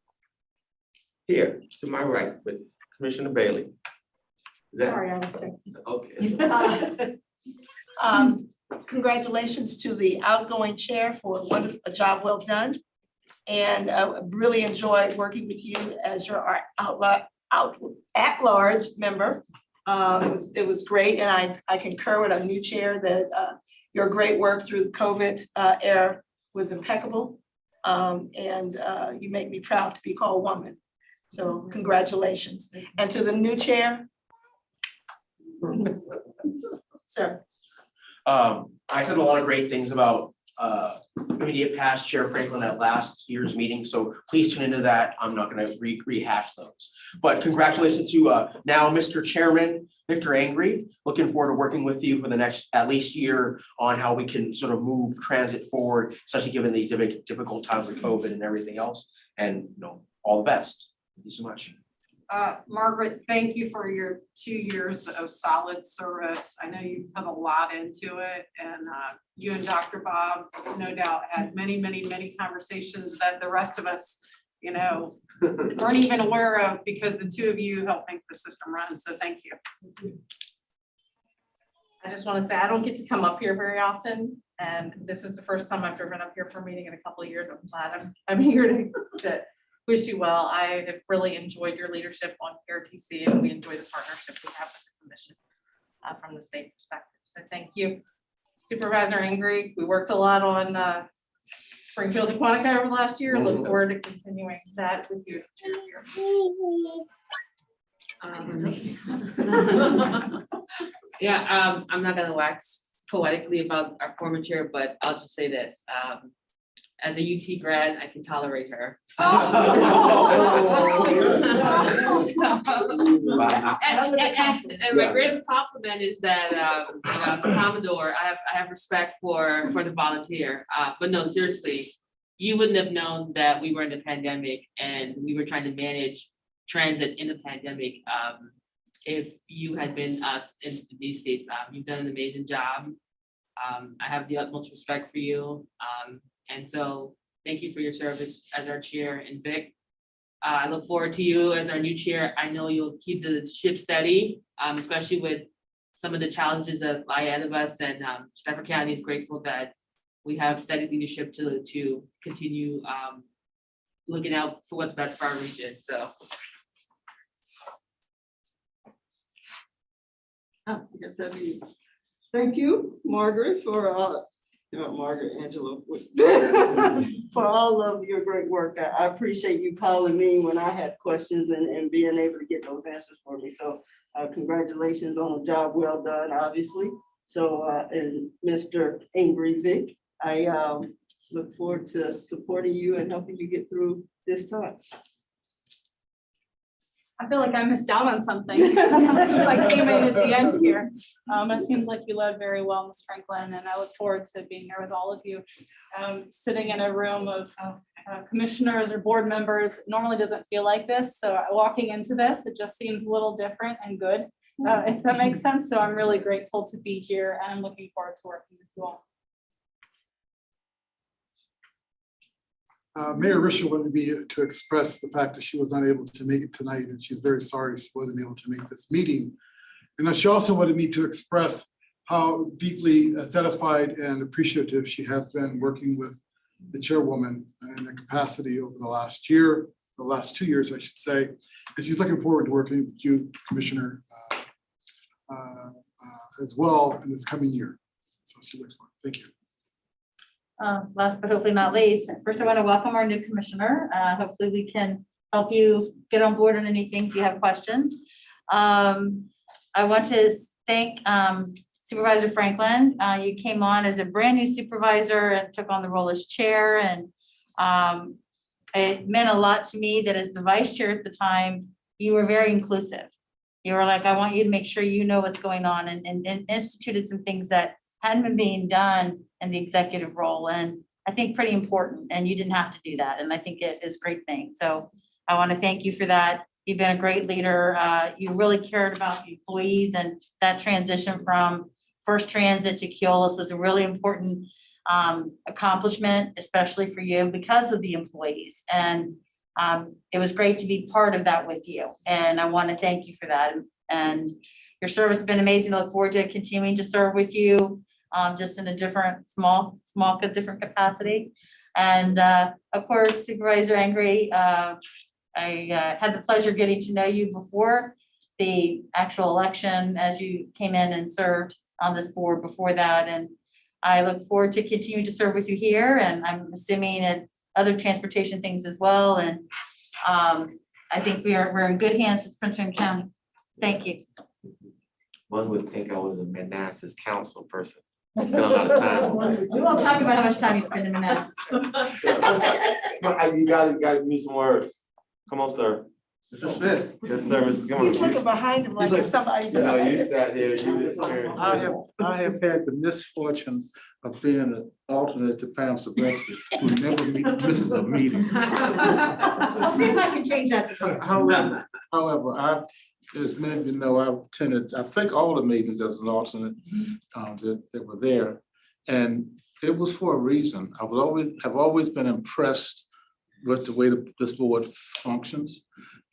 here to my right with Commissioner Bailey. Is that? Sorry, I was texting. Okay. Congratulations to the outgoing chair for a wonderful, a job well done. And really enjoyed working with you as your at-large member. It was great, and I concur with our new chair that your great work through the COVID era was impeccable. And you make me proud to be called woman. So congratulations. And to the new chair. Sir. I said a lot of great things about immediate past Chair Franklin at last year's meeting, so please tune into that. I'm not gonna rehash those. But congratulations to now Mr. Chairman Victor Angry. Looking forward to working with you for the next at least year on how we can sort of move transit forward, especially given these difficult times with COVID and everything else. And all the best. Thank you so much. Margaret, thank you for your 2 years of solid service. I know you put a lot into it, and you and Dr. Bob, no doubt, had many conversations that the rest of us, weren't even aware of, because the two of you helped make the system run. So thank you. I just want to say, I don't get to come up here very often, and this is the first time I've driven up here for a meeting in a couple of years. I'm glad I'm here to wish you well. I have really enjoyed your leadership on PRTC, and we enjoy the partnership we have with the commission from the state perspective. So thank you. Supervisor Angry, we worked a lot on Springfield and Quantico over the last year. Look forward to continuing that with you as chair here. Yeah, I'm not gonna wax poetically about our former chair, but I'll just say this. As a UT grad, I can tolerate her. And my greatest compliment is that as a Commodore, I have respect for the volunteer. But no, seriously, you wouldn't have known that we were in a pandemic and we were trying to manage transit in the pandemic if you had been us in these states. You've done an amazing job. I have the utmost respect for you. And so thank you for your service as our chair. And Vic, I look forward to you as our new chair. I know you'll keep the ship steady, especially with some of the challenges that lie ahead of us. And Stafford County is grateful that we have steady leadership to continue looking out for what's best for our region, so. Oh, yes, I mean, thank you, Margaret, for Margaret Angela, for all of your great work. I appreciate you calling me when I had questions and being able to get those answers for me. So congratulations on a job well done, obviously. So, and Mr. Angry Vic, I look forward to supporting you and helping you get through this time. I feel like I missed out on something. Since I came in at the end here. It seems like you led very well, Ms. Franklin, and I look forward to being here with all of you. Sitting in a room of commissioners or board members normally doesn't feel like this. So walking into this, it just seems a little different and good, if that makes sense. So I'm really grateful to be here and I'm looking forward to working with you all. Mayor Risha wanted me to express the fact that she was unable to make it tonight, and she's very sorry she wasn't able to make this meeting. And she also wanted me to express how deeply satisfied and appreciative she has been working with the chairwoman in the capacity over the last year, the last 2 years, I should say. And she's looking forward to working with you, Commissioner, as well in this coming year. So she looks forward. Thank you. Last but hopefully not least, first I want to welcome our new commissioner. Hopefully we can help you get on board on anything if you have questions. I want to thank Supervisor Franklin. You came on as a brand new supervisor and took on the role as chair, and it meant a lot to me that as the vice chair at the time, you were very inclusive. You were like, I want you to make sure you know what's going on, and instituted some things that hadn't been being done in the executive role, and I think pretty important, and you didn't have to do that, and I think it is a great thing. So I want to thank you for that. You've been a great leader. You really cared about the employees, and that transition from First Transit to Keolis was a really important accomplishment, especially for you because of the employees. And it was great to be part of that with you, and I want to thank you for that. And your service has been amazing. I look forward to continuing to serve with you, just in a different, different capacity. And of course, Supervisor Angry, I had the pleasure of getting to know you before the actual election as you came in and served on this board before that. And I look forward to continuing to serve with you here, and I'm assuming at other transportation things as well. And I think we're in good hands with Prince William County. Thank you. One would think I was a Manassas council person. I spent a lot of time. We won't talk about how much time you spend in Manassas. You gotta give me some words. Come on, sir. Mr. Smith. Yes, sir, Mr. Come on. He's looking behind him like it's somebody. You know, you sat there, you experienced. I have had the misfortune of being an alternate to Pam Sebastian, who never misses a meeting. I'll see if I can change that. However, as many of you know, I've attended, I think, all the meetings as an alternate that were there. And it was for a reason. I've always been impressed with the way this board functions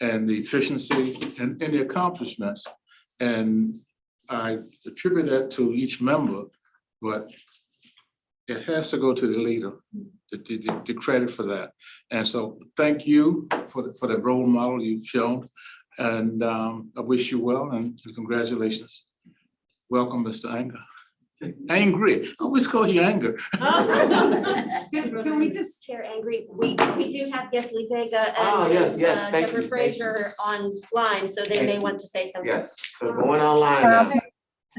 and the efficiency and the accomplishments. And I attribute that to each member, but it has to go to the leader, the credit for that. And so thank you for the role model you've shown. And I wish you well and congratulations. Welcome, Mr. Anger. Angry, I always call you Anger. Can we just share Angry? We do have Lee Vega and yes, thank Deborah you. Fraser online, so they may want to say something. Yes, so going online now.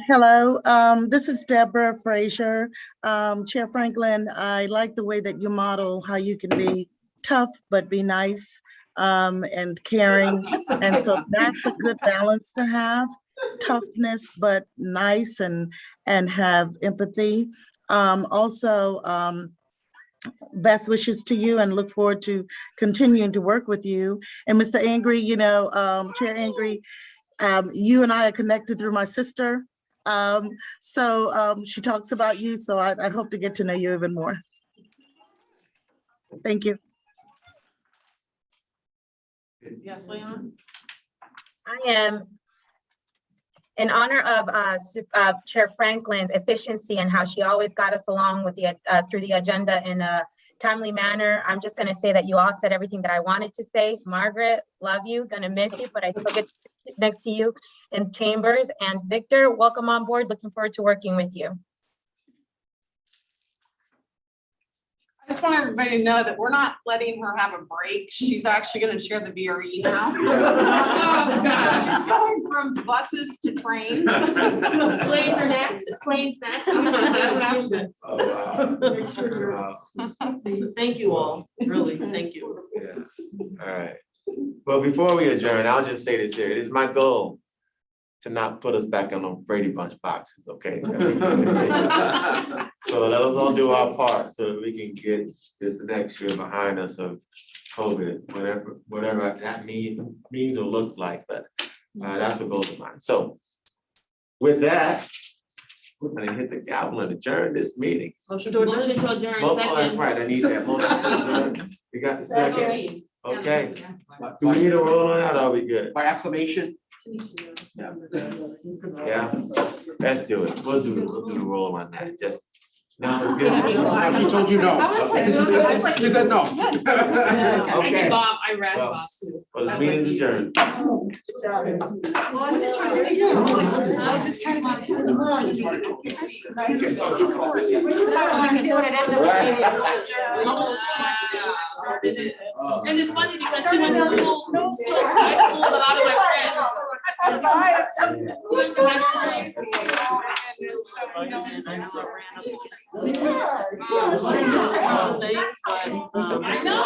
Hello, this is Deborah Fraser. Chair Franklin, I like the way that you model how you can be tough but be nice and caring. And so that's a good balance to have. Toughness but nice and have empathy. Also, best wishes to you and look forward to continuing to work with you. And Mr. Angry, you know, Chair Angry, you and I are connected through my sister. So she talks about you, so I hope to get to know you even more. Thank you. Yes, Leon? I am In honor of Chair Franklin's efficiency and how she always got us along with the through the agenda in a timely manner, I'm just going to say that you all said everything that I wanted to say. Margaret, love you, gonna miss you, but I still get to sit next to you in chambers. And Victor, welcome on board. Looking forward to working with you. I just want everybody to know that we're not letting her have a break. She's actually gonna chair the VRE now. So she's going from buses to trains. Planes are next, planes next. Thank you all, really, thank you. Yeah, all right. Well, before we adjourn, I'll just say this here. It is my goal to not put us back on those Brady Bunch boxes, okay? So let us all do our part so that we can get this next year behind us of COVID, whatever that means or looks like, but that's a goal of mine. So with that, we're gonna hit the gavel and adjourn this meeting. Motion to adjourn. Oh, that's right, I need that motion to adjourn. You got the second? Okay. Do we need a roll on that or are we good? By acclamation. Yeah, let's do it. We'll do the roll on that. Just, no, it's good. He told you no. You said no. I Okay. did Bob, I read Well, Bob. well, this meeting is adjourned. Well, I was just trying to get I was just trying to get his Want to see what it is? And it's funny because she went to school, I schooled a lot of my friends. I know,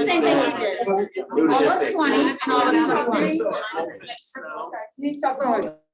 Same thing as this. All of 20 and all of 21. Need to talk about